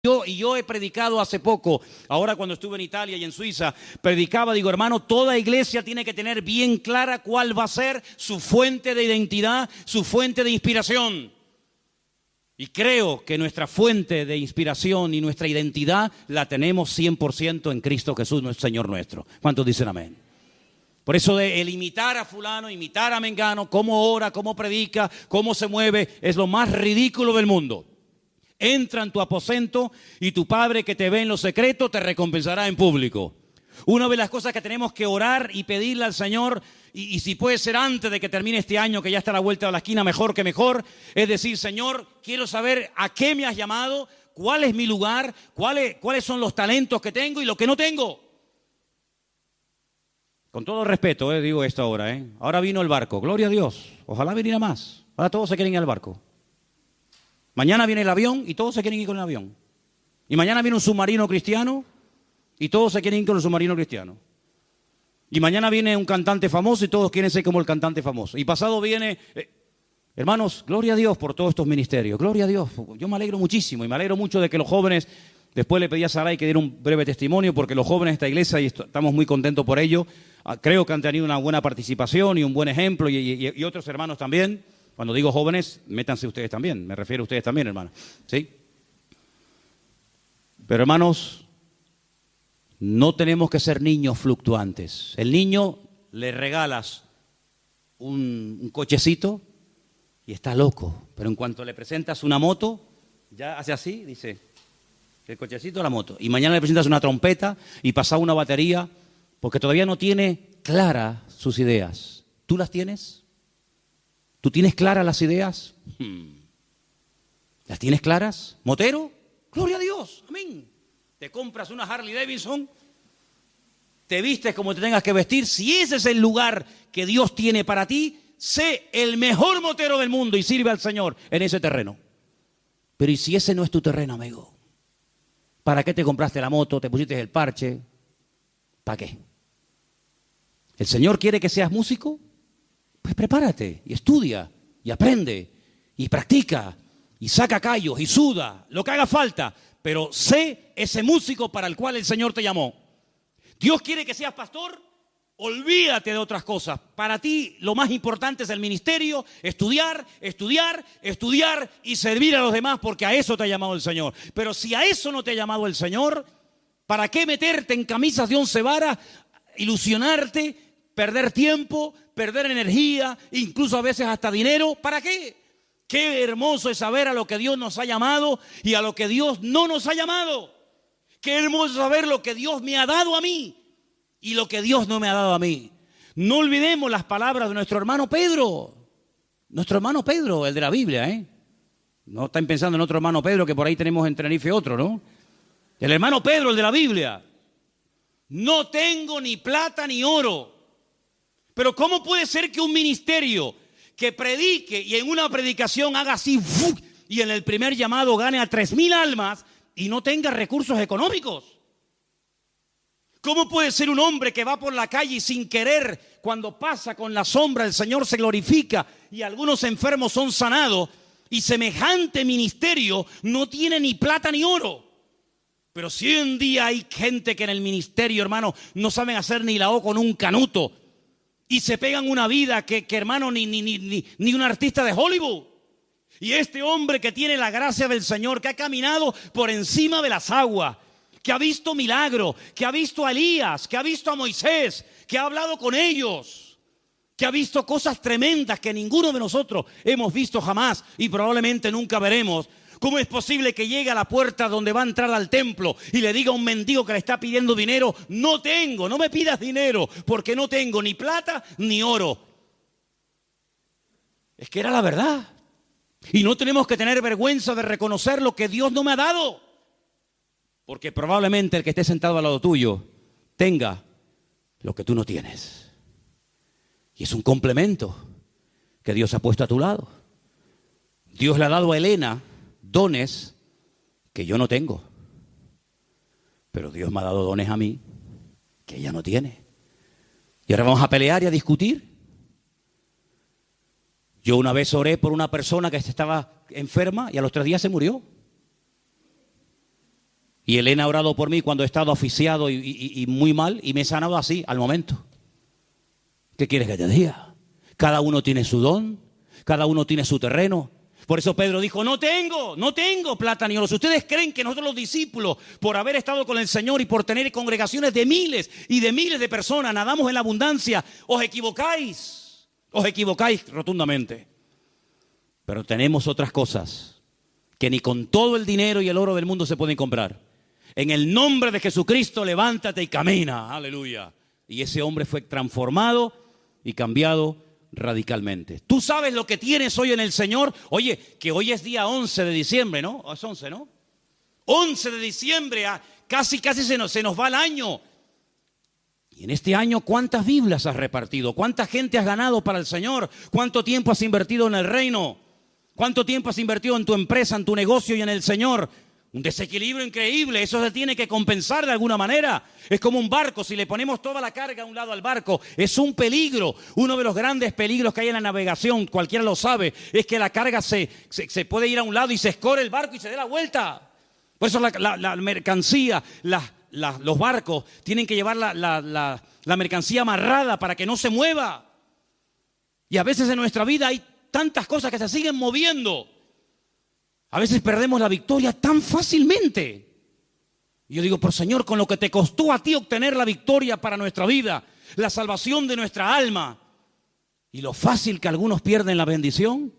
Yo he predicado hace poco, ahora cuando estuve en Italia y en Suiza, predicaba, digo, hermano, toda iglesia tiene que tener bien clara cuál va a ser su fuente de identidad, su fuente de inspiración. Y creo que nuestra fuente de inspiración y nuestra identidad la tenemos 100% en Cristo Jesús, nuestro Señor nuestro. ¿Cuántos dicen amén? Por eso el imitar a fulano, imitar a mengano, cómo ora, cómo predica, cómo se mueve, es lo más ridículo del mundo. Entra en tu aposento y tu Padre que te ve en lo secreto te recompensará en público. Una de las cosas que tenemos que orar y pedirle al Señor, y si puede ser antes de que termine este año, que ya está a la vuelta de la esquina, mejor que mejor, es decir, Señor, quiero saber a qué me has llamado, cuál es mi lugar, cuáles son los talentos que tengo y lo que no tengo. Con todo respeto, digo esto ahora. Ahora vino el barco, gloria a Dios, ojalá viniera más. Ahora todos se quieren ir al barco. Mañana viene el avión y todos se quieren ir con el avión. Y mañana viene un submarino cristiano y todos se quieren ir con el submarino cristiano. Y mañana viene un cantante famoso y todos quieren ser como el cantante famoso. Y pasado viene... hermanos, gloria a Dios por todos estos ministerios. Gloria a Dios. Yo me alegro muchísimo y me alegro mucho de que los jóvenes... Después le pedí a Saray que diera un breve testimonio porque los jóvenes de esta iglesia, y estamos muy contentos por ello, creo que han tenido una buena participación y un buen ejemplo y otros hermanos también. Cuando digo jóvenes, métanse ustedes también, me refiero a ustedes también, hermanos. ¿Sí? Pero hermanos, no tenemos que ser niños fluctuantes. El niño le regalas un cochecito y está loco, pero en cuanto le presentas una moto, ya hace así, dice, el cochecito o la moto. Y mañana le presentas una trompeta y pasa una batería, porque todavía no tiene claras sus ideas. ¿Tú las tienes? ¿Tú tienes claras las ideas? ¿Las tienes claras? ¿Motero? Gloria a Dios, amén. Te compras una Harley Davidson, te vistes como te tengas que vestir. Si ese es el lugar que Dios tiene para ti, sé el mejor motero del mundo y sirve al Señor en ese terreno. Pero ¿y si ese no es tu terreno, amigo? ¿Para qué te compraste la moto? ¿Te pusiste el parche? ¿Para qué? ¿El Señor quiere que seas músico? Pues prepárate y estudia y aprende y practica y saca callos y suda, lo que haga falta, pero sé ese músico para el cual el Señor te llamó. Dios quiere que seas pastor, olvídate de otras cosas. Para ti lo más importante es el ministerio, estudiar y servir a los demás, porque a eso te ha llamado el Señor. Pero si a eso no te ha llamado el Señor, ¿para qué meterte en camisas de 11 varas, ilusionarte, perder tiempo, perder energía, incluso a veces hasta dinero? ¿Para qué? Qué hermoso es saber a lo que Dios nos ha llamado y a lo que Dios no nos ha llamado. Qué hermoso saber lo que Dios me ha dado a mí y lo que Dios no me ha dado a mí. No olvidemos las palabras de nuestro hermano Pedro. Nuestro hermano Pedro, el de la Biblia, ¿eh? No están pensando en otro hermano Pedro que por ahí tenemos en Tenerife otro, ¿no? El hermano Pedro, el de la Biblia. No tengo ni plata ni oro. Pero ¿cómo puede ser que un ministerio que predique y en una predicación haga así y en el primer llamado gane a 3,000 almas y no tenga recursos económicos? ¿Cómo puede ser un hombre que va por la calle y sin querer, cuando pasa con la sombra, el Señor se glorifica y algunos enfermos son sanados, y semejante ministerio no tiene ni plata ni oro? Pero si hoy en día hay gente que en el ministerio, hermano, no saben hacer ni la O con un canuto y se pegan una vida que hermano, ni un artista de Hollywood. Y este hombre que tiene la gracia del Señor, que ha caminado por encima de las aguas, que ha visto milagros, que ha visto a Elías, que ha visto a Moisés, que ha hablado con ellos, que ha visto cosas tremendas que ninguno de nosotros hemos visto jamás y probablemente nunca veremos. ¿Cómo es posible que llegue a la puerta donde va a entrar al templo y le diga a un mendigo que le está pidiendo dinero: no tengo, no me pidas dinero porque no tengo ni plata ni oro? Es que era la verdad. Y no tenemos que tener vergüenza de reconocer lo que Dios no me ha dado, porque probablemente el que esté sentado al lado tuyo tenga lo que tú no tienes. Y es un complemento que Dios ha puesto a tu lado. Dios le ha dado a Elena dones que yo no tengo, pero Dios me ha dado dones a mí que ella no tiene. Y ahora vamos a pelear y a discutir. Yo una vez oré por una persona que estaba enferma y a los 3 días se murió. Y Elena ha orado por mí cuando he estado asfixiado y muy mal, y me he sanado así, al momento. ¿Qué quieres que te diga? Cada uno tiene su don, cada uno tiene su terreno. Por eso Pedro dijo: no tengo plata ni oro. Si ustedes creen que nosotros los discípulos, por haber estado con el Señor y por tener congregaciones de miles y de miles de personas, nadamos en la abundancia, os equivocáis rotundamente. Pero tenemos otras cosas que ni con todo el dinero y el oro del mundo se pueden comprar. En el nombre de Jesucristo, levántate y camina. Aleluya. Y ese hombre fue transformado y cambiado radicalmente. Tú sabes lo que tienes hoy en el Señor. Oye, que hoy es día 11 de diciembre, ¿no? Es 11, ¿no? 11 de diciembre, casi se nos va el año. Y en este año, ¿cuántas Biblias has repartido? ¿Cuánta gente has ganado para el Señor? ¿Cuánto tiempo has invertido en el reino? ¿Cuánto tiempo has invertido en tu empresa, en tu negocio y en el Señor? Un desequilibrio increíble, eso se tiene que compensar de alguna manera. Es como un barco, si le ponemos toda la carga a un lado al barco, es un peligro. Uno de los grandes peligros que hay en la navegación, cualquiera lo sabe, es que la carga se puede ir a un lado y se escore el barco y se dé la vuelta. Por eso la mercancía, los barcos tienen que llevar la mercancía amarrada para que no se mueva. Y a veces en nuestra vida hay tantas cosas que se siguen moviendo. A veces perdemos la victoria tan fácilmente. Y yo digo: pero Señor, con lo que te costó a ti obtener la victoria para nuestra vida, la salvación de nuestra alma, y lo fácil que algunos pierden la bendición.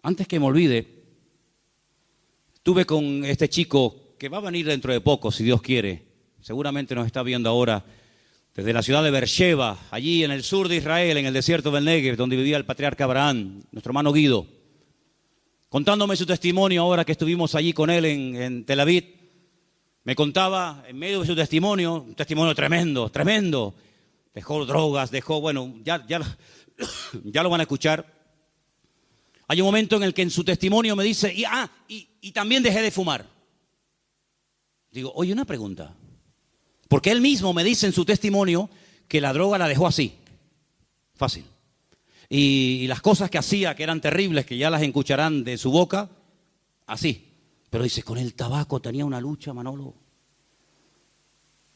Antes que me olvide, estuve con este chico que va a venir dentro de poco, si Dios quiere. Seguramente nos está viendo ahora desde la ciudad de Beersheba, allí en el sur de Israel, en el desierto del Negev, donde vivía el patriarca Abraham, nuestro hermano Guido. Contándome su testimonio ahora que estuvimos allí con él en Tel Aviv, me contaba en medio de su testimonio, un testimonio tremendo. Dejó drogas, bueno, ya lo van a escuchar. Hay un momento en el que en su testimonio me dice: y también dejé de fumar. Digo: oye, una pregunta. Porque él mismo me dice en su testimonio que la droga la dejó así, fácil. Y las cosas que hacía, que eran terribles, que ya las escucharán de su boca, así. Pero dice: con el tabaco tenía una lucha, Manolo.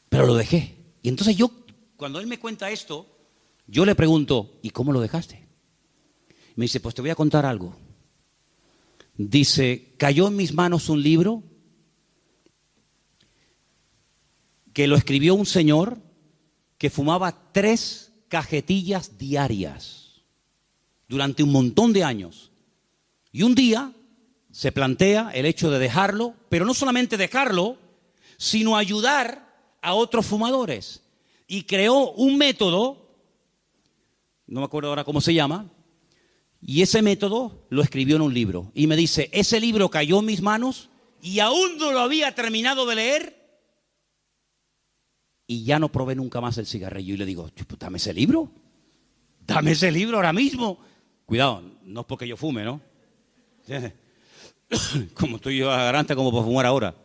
Pero lo dejé. Y entonces cuando él me cuenta esto, yo le pregunto: ¿y cómo lo dejaste? Me dice: pues te voy a contar algo. Dice: cayó en mis manos un libro que lo escribió un señor que fumaba 3 cajetillas diarias durante un montón de años. Y un día se plantea el hecho de dejarlo, pero no solamente dejarlo, sino ayudar a otros fumadores. y creó un método, no me acuerdo ahora cómo se llama, y ese método lo escribió en un libro. Y me dice, ese libro cayó en mis manos y aún no lo había terminado de leer y ya no probé nunca más el cigarrillo. Y le digo, dame ese libro ahora mismo. Cuidado, no es porque yo fume, ¿no? Como estoy yo garante como para fumar ahora.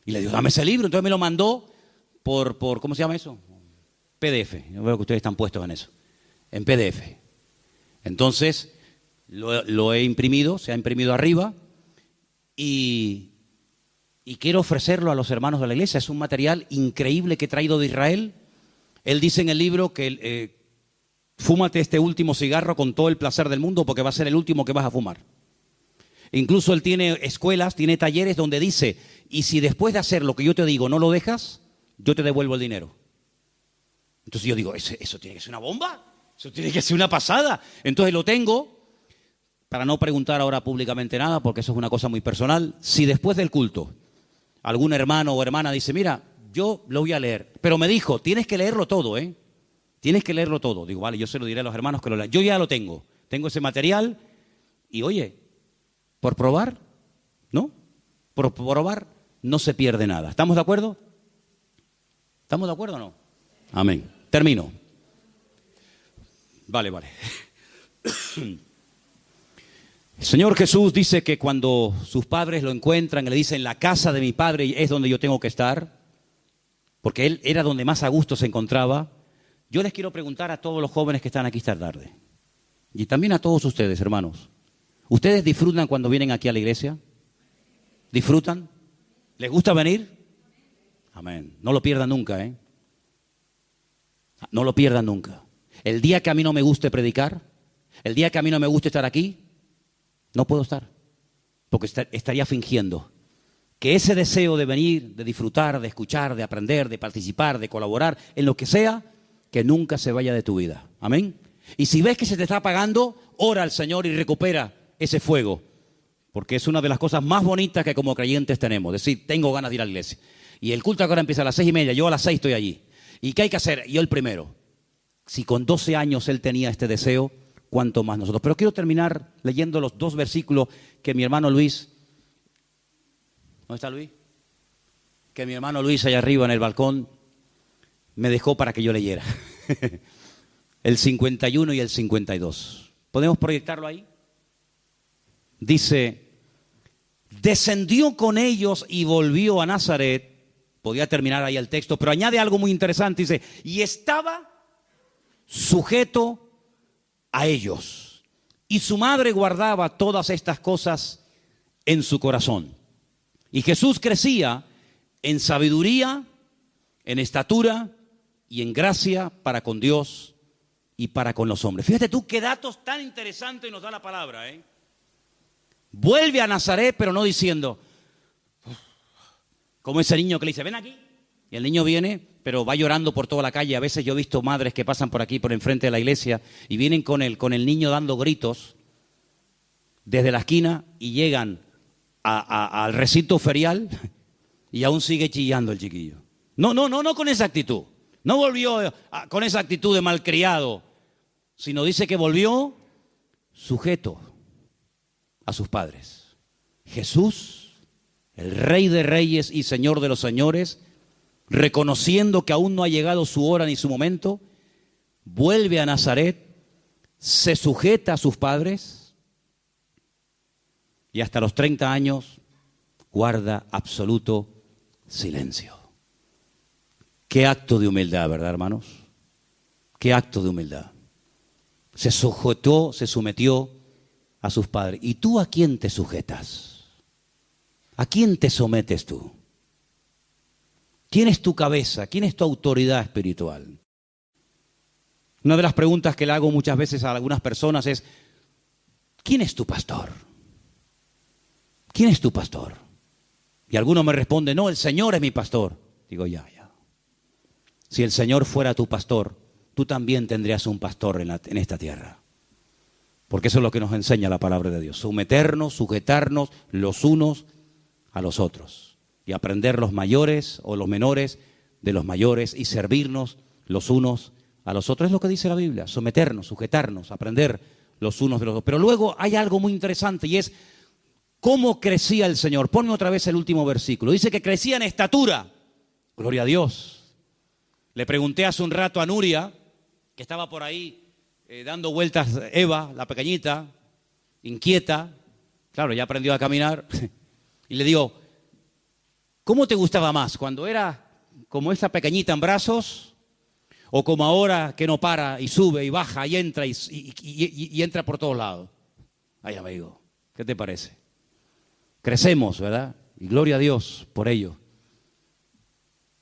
Y le digo, dame ese libro. Entonces me lo mandó por ¿cómo se llama eso? PDF. Yo veo que ustedes están puestos en eso. En PDF. Entonces, lo he imprimido, se ha imprimido arriba y quiero ofrecerlo a los hermanos de la iglesia. Es un material increíble que he traído de Israel. Él dice en el libro que fúmate este último cigarro con todo el placer del mundo porque va a ser el último que vas a fumar. Incluso él tiene escuelas, tiene talleres donde dice, y si después de hacer lo que yo te digo no lo dejas, yo te devuelvo el dinero. Entonces yo digo, ¿eso tiene que ser una bomba? ¿Eso tiene que ser una pasada? Entonces lo tengo, para no preguntar ahora públicamente nada, porque eso es una cosa muy personal. Si después del culto algún hermano o hermana dice, mira, yo lo voy a leer, pero me dijo, tienes que leerlo todo, ¿eh? Tienes que leerlo todo. Digo, vale, yo se lo diré a los hermanos que lo lean. Yo ya lo tengo ese material y oye, por probar, ¿no? Por probar no se pierde nada. ¿Estamos de acuerdo? ¿Estamos de acuerdo o no? Amén. Termino. Vale. El Señor Jesús dice que cuando sus padres lo encuentran, le dicen, la casa de mi padre es donde yo tengo que estar, porque él era donde más a gusto se encontraba. Yo les quiero preguntar a todos los jóvenes que están aquí esta tarde, y también a todos ustedes, hermanos, ¿ustedes disfrutan cuando vienen aquí a la iglesia? ¿Disfrutan? ¿Les gusta venir? Amén. No lo pierdan nunca, ¿eh? No lo pierdan nunca. El día que a mí no me guste predicar, el día que a mí no me guste estar aquí, no puedo estar, porque estaría fingiendo. Que ese deseo de venir, de disfrutar, de escuchar, de aprender, de participar, de colaborar, en lo que sea, que nunca se vaya de tu vida. Amén. Y si ves que se te está apagando, ora al Señor y recupera ese fuego, porque es una de las cosas más bonitas que como creyentes tenemos. Decir, tengo ganas de ir a la iglesia. Y el culto ahora empieza a las 6:30, yo a las 6 estoy allí. ¿Y qué hay que hacer? Yo el primero. Si con 12 años él tenía este deseo, ¿cuánto más nosotros? Pero quiero terminar leyendo los 2 versículos que mi hermano Luis, ¿dónde está Luis? Que mi hermano Luis allá arriba en el balcón me dejó para que yo leyera. El 51 y el 52. ¿Podemos proyectarlo ahí? Dice, descendió con ellos y volvió a Nazaret. Podía terminar ahí el texto, pero añade algo muy interesante. Dice, y estaba sujeto a ellos. Y su madre guardaba todas estas cosas en su corazón. Y Jesús crecía en sabiduría, en estatura y en gracia para con Dios y para con los hombres. Fíjate tú qué datos tan interesantes nos da la palabra, ¿eh? Vuelve a Nazaret, pero no diciendo, como ese niño que le dice, ven aquí. Y el niño viene, pero va llorando por toda la calle. A veces yo he visto madres que pasan por aquí, por enfrente de la iglesia, y vienen con el niño dando gritos desde la esquina y llegan al recinto ferial y aún sigue chillando el chiquillo. No con esa actitud. No volvió con esa actitud de malcriado, sino dice que volvió sujeto a sus padres. Jesús, el Rey de Reyes y Señor de los Señores, reconociendo que aún no ha llegado su hora ni su momento, vuelve a Nazaret, se sujeta a sus padres y hasta los 30 años guarda absoluto silencio. Qué acto de humildad, ¿verdad, hermanos? Qué acto de humildad. Se sujetó, se sometió a sus padres. ¿Y tú a quién te sujetas? ¿A quién te sometes tú? ¿Quién es tu cabeza? ¿Quién es tu autoridad espiritual? Una de las preguntas que le hago muchas veces a algunas personas es, ¿quién es tu pastor? ¿Quién es tu pastor? Y alguno me responde, no, el Señor es mi pastor. Digo, ya. Si el Señor fuera tu pastor, tú también tendrías un pastor en esta tierra. Porque eso es lo que nos enseña la palabra de Dios. Someternos, sujetarnos los unos a los otros. Y aprender los mayores o los menores de los mayores y servirnos los unos a los otros. Es lo que dice la Biblia, someternos, sujetarnos, aprender los unos de los otros. Pero luego hay algo muy interesante y es cómo crecía el Señor. Ponme otra vez el último versículo. Dice que crecía en estatura. Gloria a Dios. Le pregunté hace un rato a Nuria, que estaba por ahí dando vueltas, Eva, la pequeñita, inquieta. Claro, ya aprendió a caminar. Y le digo, ¿cómo te gustaba más? ¿Cuando era como esta pequeñita en brazos? ¿O como ahora que no para y sube y baja y entra y entra por todos lados? Ay, amigo, ¿qué te parece? Crecemos, ¿verdad? Y gloria a Dios por ello.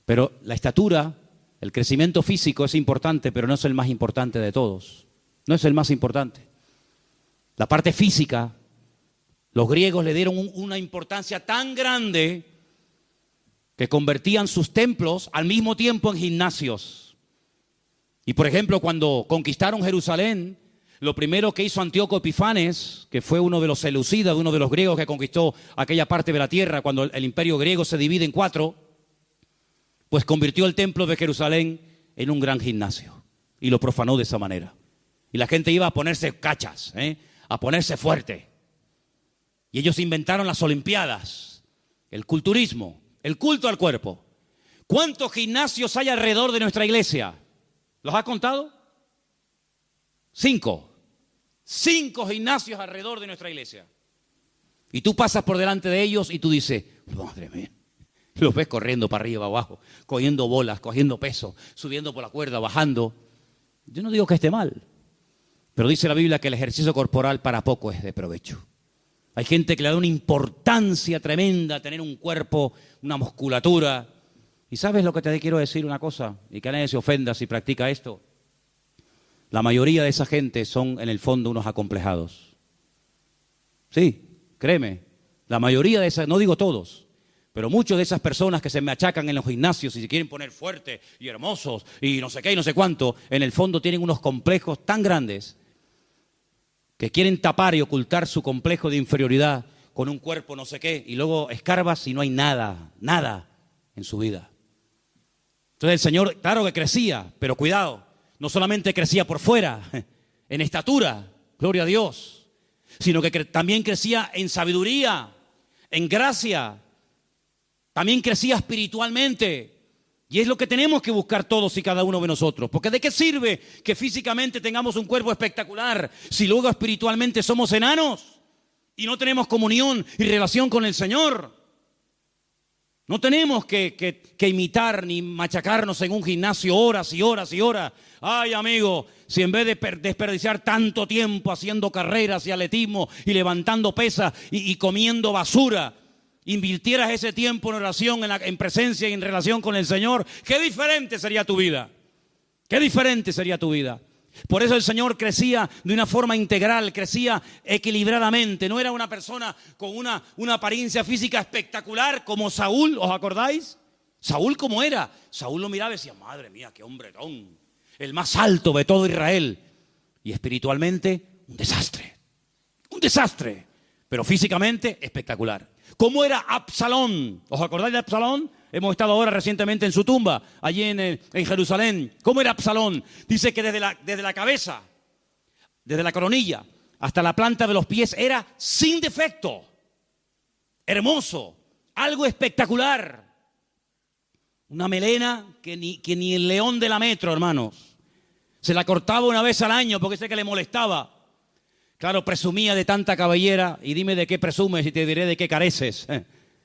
Pero la estatura, el crecimiento físico es importante, pero no es el más importante de todos. No es el más importante. La parte física, los griegos le dieron una importancia tan grande que convertían sus templos al mismo tiempo en gimnasios. Y por ejemplo, cuando conquistaron Jerusalén, lo primero que hizo Antíoco Epifanes, que fue uno de los seleucidas, uno de los griegos que conquistó aquella parte de la tierra, cuando el imperio griego se divide en 4, pues convirtió el templo de Jerusalén en un gran gimnasio y lo profanó de esa manera. Y la gente iba a ponerse cachas, a ponerse fuerte. Y ellos inventaron las olimpiadas, el culturismo, el culto al cuerpo. ¿Cuántos gimnasios hay alrededor de nuestra iglesia? ¿Los ha contado? 5. 5 gimnasios alrededor de nuestra iglesia. Y tú pasas por delante de ellos y tú dices, madre mía, los ves corriendo para arriba, abajo, cogiendo bolas, cogiendo peso, subiendo por la cuerda, bajando. Yo no digo que esté mal, pero dice la Biblia que el ejercicio corporal para poco es de provecho. Hay gente que le da una importancia tremenda a tener un cuerpo, una musculatura. ¿Y sabes lo que te quiero decir una cosa? Y que nadie se ofenda si practica esto. La mayoría de esa gente son en el fondo unos acomplejados. Sí, créeme. La mayoría de esas, no digo todos, pero muchas de esas personas que se me achacan en los gimnasios y se quieren poner fuertes y hermosos y no sé qué y no sé cuánto, en el fondo tienen unos complejos tan grandes que quieren tapar y ocultar su complejo de inferioridad con un cuerpo no sé qué, y luego escarbas y no hay nada, nada en su vida. Entonces el Señor, claro que crecía, pero cuidado, no solamente crecía por fuera, en estatura, gloria a Dios, sino que también crecía en sabiduría, en gracia, también crecía espiritualmente. Y es lo que tenemos que buscar todos y cada uno de nosotros. Porque ¿de qué sirve que físicamente tengamos un cuerpo espectacular si luego espiritualmente somos enanos y no tenemos comunión y relación con el Señor? No tenemos que imitar ni machacarnos en un gimnasio horas y horas y horas. Ay, amigo, si en vez de desperdiciar tanto tiempo haciendo carreras y atletismo y levantando pesas y comiendo basura, invirtieras ese tiempo en oración, en presencia y en relación con el Señor, qué diferente sería tu vida. Qué diferente sería tu vida. Por eso el Señor crecía de una forma integral, crecía equilibradamente. No era una persona con una apariencia física espectacular como Saúl, ¿os acordáis? Saúl, ¿cómo era? Saúl lo miraba y decía, madre mía, qué hombretón, el más alto de todo Israel. Y espiritualmente, un desastre, pero físicamente espectacular. ¿Cómo era Absalón? ¿Os acordáis de Absalón? Hemos estado ahora recientemente en su tumba, allí en Jerusalén. ¿Cómo era Absalón? Dice que desde la cabeza, desde la coronilla, hasta la planta de los pies era sin defecto. Hermoso, algo espectacular. Una melena que ni el león de la metro, hermanos. Se la cortaba una vez al año porque sé que le molestaba. Claro, presumía de tanta cabellera, y dime de qué presumes y te diré de qué careces.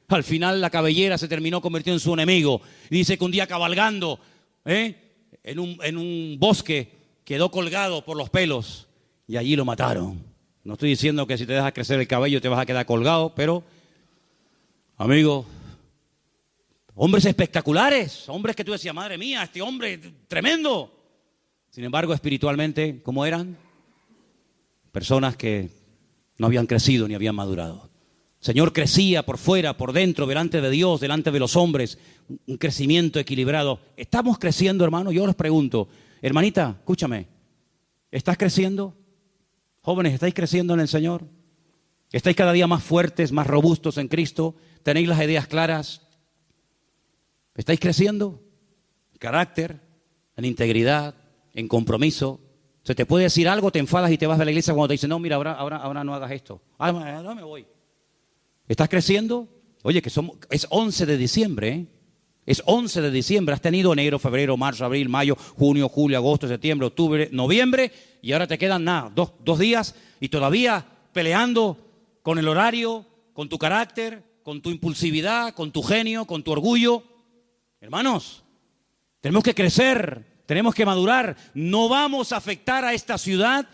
Al final la cabellera se terminó convirtiendo en su enemigo. Y dice que un día cabalgando en un bosque quedó colgado por los pelos y allí lo mataron. No estoy diciendo que si te dejas crecer el cabello te vas a quedar colgado, pero, amigo, hombres espectaculares, hombres que tú decías, madre mía, este hombre tremendo. Sin embargo, espiritualmente, ¿cómo eran? Personas que no habían crecido ni habían madurado. El Señor crecía por fuera, por dentro, delante de Dios, delante de los hombres, un crecimiento equilibrado. ¿Estamos creciendo, hermano? Yo les pregunto, hermanita, escúchame, ¿estás creciendo? Jóvenes, ¿estáis creciendo en el Señor? ¿Estáis cada día más fuertes, más robustos en Cristo? ¿Tenéis las ideas claras? ¿Estáis creciendo? carácter, en integridad, en compromiso. Se te puede decir algo, te enfadas y te vas de la iglesia cuando te dicen, no, mira, ahora no hagas esto. No me voy. ¿Estás creciendo? Oye, es 11 de diciembre, ¿eh? Es 11 de diciembre. Has tenido enero, febrero, marzo, abril, mayo, junio, julio, agosto, septiembre, octubre, noviembre. Y ahora te quedan nada, dos días y todavía peleando con el horario, con tu carácter, con tu impulsividad, con tu genio, con tu orgullo. Hermanos, tenemos que crecer. Tenemos que madurar. No vamos a afectar a esta ciudad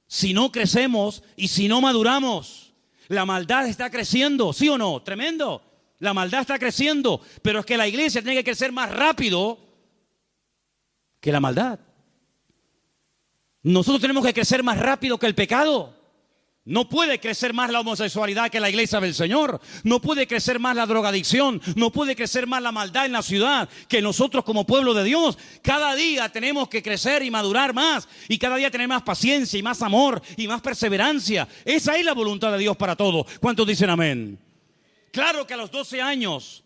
si no crecemos y si no maduramos. La maldad está creciendo, ¿sí o no? Tremendo. La maldad está creciendo, pero es que la iglesia tiene que crecer más rápido que la maldad. Nosotros tenemos que crecer más rápido que el pecado. No puede crecer más la homosexualidad que la iglesia del Señor. No puede crecer más la drogadicción. No puede crecer más la maldad en la ciudad que nosotros como pueblo de Dios. Cada día tenemos que crecer y madurar más. Y cada día tener más paciencia y más amor y más perseverancia. Esa es la voluntad de Dios para todos. ¿Cuántos dicen amén? Claro que a los 12 años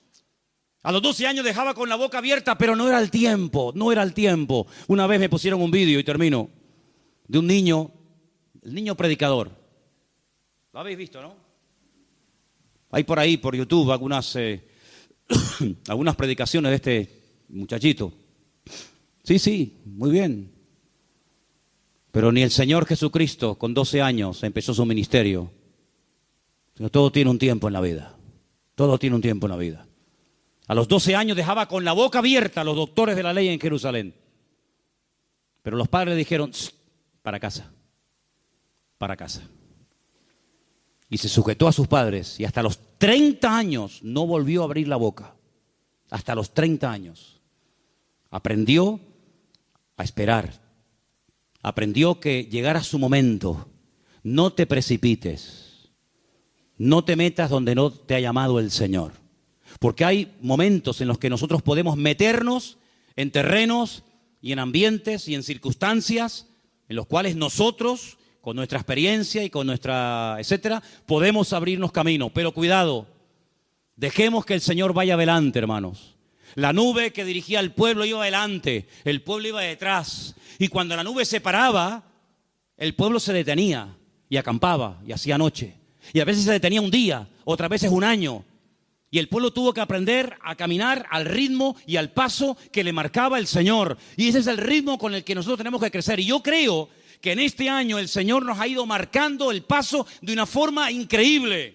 dejaba con la boca abierta, pero no era el tiempo. Una vez me pusieron un vídeo, y termino, de un niño, el niño predicador. Lo habéis visto, ¿no? Hay por ahí, por YouTube, algunas predicaciones de este muchachito. Sí, muy bien. Pero ni el Señor Jesucristo con 12 años empezó su ministerio. Sino todo tiene un tiempo en la vida. Todo tiene un tiempo en la vida. A los 12 años dejaba con la boca abierta a los doctores de la ley en Jerusalén. Pero los padres le dijeron, para casa. Y se sujetó a sus padres y hasta los 30 años no volvió a abrir la boca. Hasta los 30 años. Aprendió a esperar. Aprendió que llegara su momento. No te precipites. No te metas donde no te ha llamado el Señor. Porque hay momentos en los que nosotros podemos meternos en terrenos y en ambientes y en circunstancias en los cuales nosotros, con nuestra experiencia y con nuestra etcétera, podemos abrirnos camino. Pero cuidado, dejemos que el Señor vaya adelante, hermanos. La nube que dirigía al pueblo iba adelante, el pueblo iba detrás. Y cuando la nube se paraba, el pueblo se detenía y acampaba y hacía noche. Y a veces se detenía un día, otras veces un año. Y el pueblo tuvo que aprender a caminar al ritmo y al paso que le marcaba el Señor. Y ese es el ritmo con el que nosotros tenemos que crecer. Y yo creo que en este año el Señor nos ha ido marcando el paso de una forma increíble.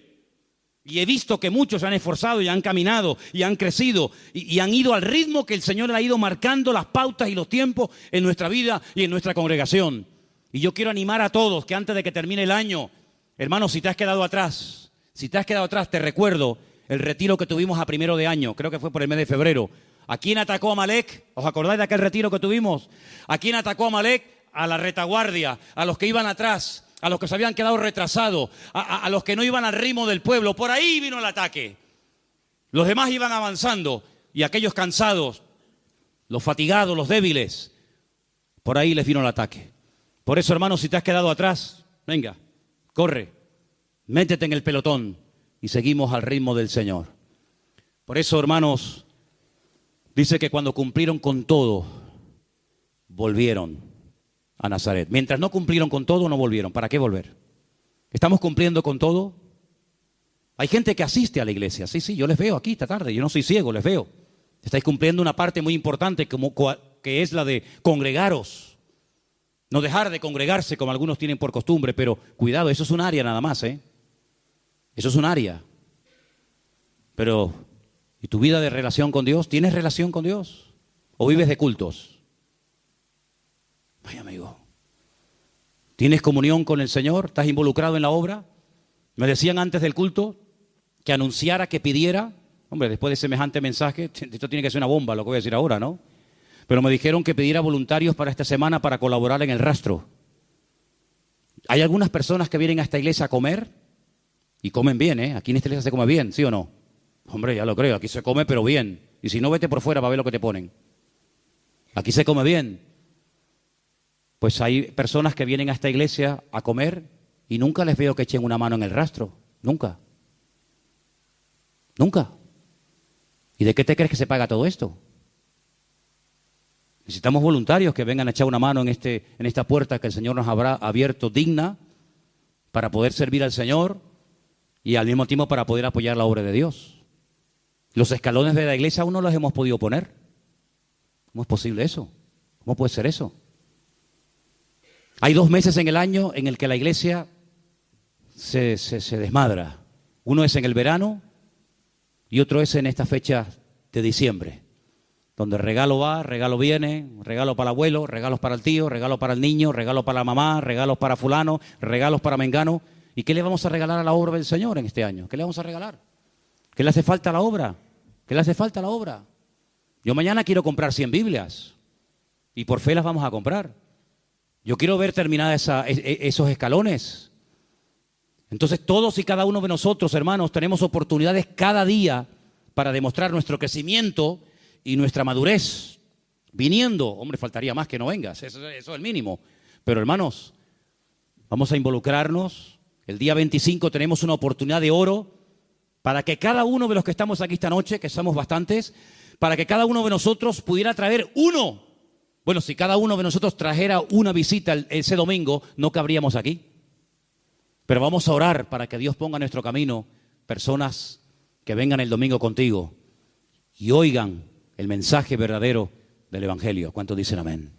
Y he visto que muchos se han esforzado y han caminado y han crecido y han ido al ritmo que el Señor le ha ido marcando las pautas y los tiempos en nuestra vida y en nuestra congregación. Y yo quiero animar a todos que antes de que termine el año, hermanos, si te has quedado atrás, te recuerdo el retiro que tuvimos a primero de año, creo que fue por el mes de febrero. ¿A quién atacó Amalek? ¿Os acordáis de aquel retiro que tuvimos? ¿A quién atacó Amalek? A la retaguardia, a los que iban atrás, a los que se habían quedado retrasados, a los que no iban al ritmo del pueblo. Por ahí vino el ataque. Los demás iban avanzando y aquellos cansados, los fatigados, los débiles, por ahí les vino el ataque. Por eso, hermanos, si te has quedado atrás, venga, corre, métete en el pelotón y seguimos al ritmo del Señor. Por eso, hermanos, dice que cuando cumplieron con todo, volvieron a Nazaret. Mientras no cumplieron con todo, no volvieron. ¿Para qué volver? ¿Estamos cumpliendo con todo? Hay gente que asiste a la iglesia. Sí, yo les veo aquí esta tarde. Yo no soy ciego, les veo. Estáis cumpliendo una parte muy importante que es la de congregaros. No dejar de congregarse como algunos tienen por costumbre, pero cuidado, eso es un área nada más, ¿eh? Eso es un área. Pero, ¿y tu vida de relación con Dios? ¿Tienes relación con Dios? ¿O vives de cultos? Ay, amigo, ¿tienes comunión con el Señor? ¿Estás involucrado en la obra? Me decían antes del culto que anunciara, que pidiera. Hombre, después de semejante mensaje, esto tiene que ser una bomba lo que voy a decir ahora, ¿no? Pero me dijeron que pidiera voluntarios para esta semana para colaborar en el rastro. Hay algunas personas que vienen a esta iglesia a comer y comen bien, ¿eh? Aquí en esta iglesia se come bien, ¿sí o no? Hombre, ya lo creo, aquí se come pero bien. Y si no, vete por fuera para ver lo que te ponen. Aquí se come bien. Pues hay personas que vienen a esta iglesia a comer y nunca les veo que echen una mano en el rastro. Nunca. ¿Y de qué te crees que se paga todo esto? Necesitamos voluntarios que vengan a echar una mano en esta puerta que el Señor nos habrá abierto digna para poder servir al Señor y al mismo tiempo para poder apoyar la obra de Dios. Los escalones de la iglesia aún no los hemos podido poner. ¿Cómo es posible eso? ¿Cómo puede ser eso? Hay 2 meses en el año en el que la iglesia se desmadra. Uno es en el verano y otro es en esta fecha de diciembre, donde regalo va, regalo viene, regalo para el abuelo, regalos para el tío, regalo para el niño, regalo para la mamá, regalos para fulano, regalos para mengano. ¿Y qué le vamos a regalar a la obra del Señor en este año? ¿Qué le vamos a regalar? ¿Qué le hace falta a la obra? ¿Qué le hace falta a la obra? Yo mañana quiero comprar 100 Biblias y por fe las vamos a comprar. Yo quiero ver terminadas esos escalones. Entonces todos y cada uno de nosotros, hermanos, tenemos oportunidades cada día para demostrar nuestro crecimiento y nuestra madurez. Viniendo, hombre, faltaría más que no vengas, eso es el mínimo. Pero hermanos, vamos a involucrarnos. El día 25 tenemos una oportunidad de oro para que cada uno de los que estamos aquí esta noche, que somos bastantes, para que cada uno de nosotros pudiera traer uno. Bueno, si cada uno de nosotros trajera una visita ese domingo, no cabríamos aquí. Pero vamos a orar para que Dios ponga en nuestro camino personas que vengan el domingo contigo y oigan el mensaje verdadero del Evangelio. ¿Cuántos dicen amén?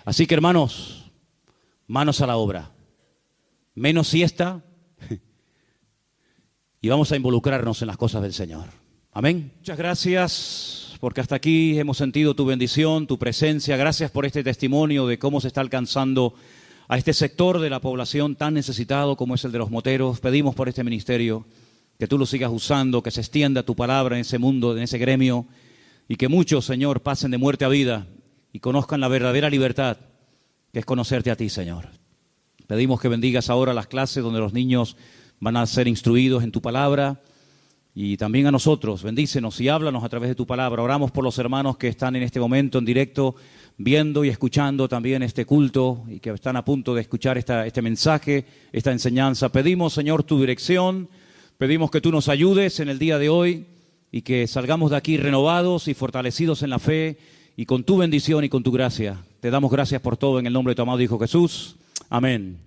Así que, hermanos, manos a la obra. Menos siesta y vamos a involucrarnos en las cosas del Señor. Amén. Muchas gracias porque hasta aquí hemos sentido tu bendición, tu presencia. Gracias por este testimonio de cómo se está alcanzando a este sector de la población tan necesitado como es el de los moteros. Pedimos por este ministerio que tú lo sigas usando, que se extienda tu palabra en ese mundo, en ese gremio, y que muchos, Señor, pasen de muerte a vida y conozcan la verdadera libertad, que es conocerte a ti, Señor. Pedimos que bendigas ahora las clases donde los niños van a ser instruidos en tu palabra y también a nosotros. Bendícenos y háblanos a través de tu palabra. Oramos por los hermanos que están en este momento en directo, viendo y escuchando también este culto y que están a punto de escuchar este mensaje, esta enseñanza. Pedimos, Señor, tu dirección. Pedimos que tú nos ayudes en el día de hoy y que salgamos de aquí renovados y fortalecidos en la fe y con tu bendición y con tu gracia. Te damos gracias por todo en el nombre de tu amado Hijo Jesús. Amén.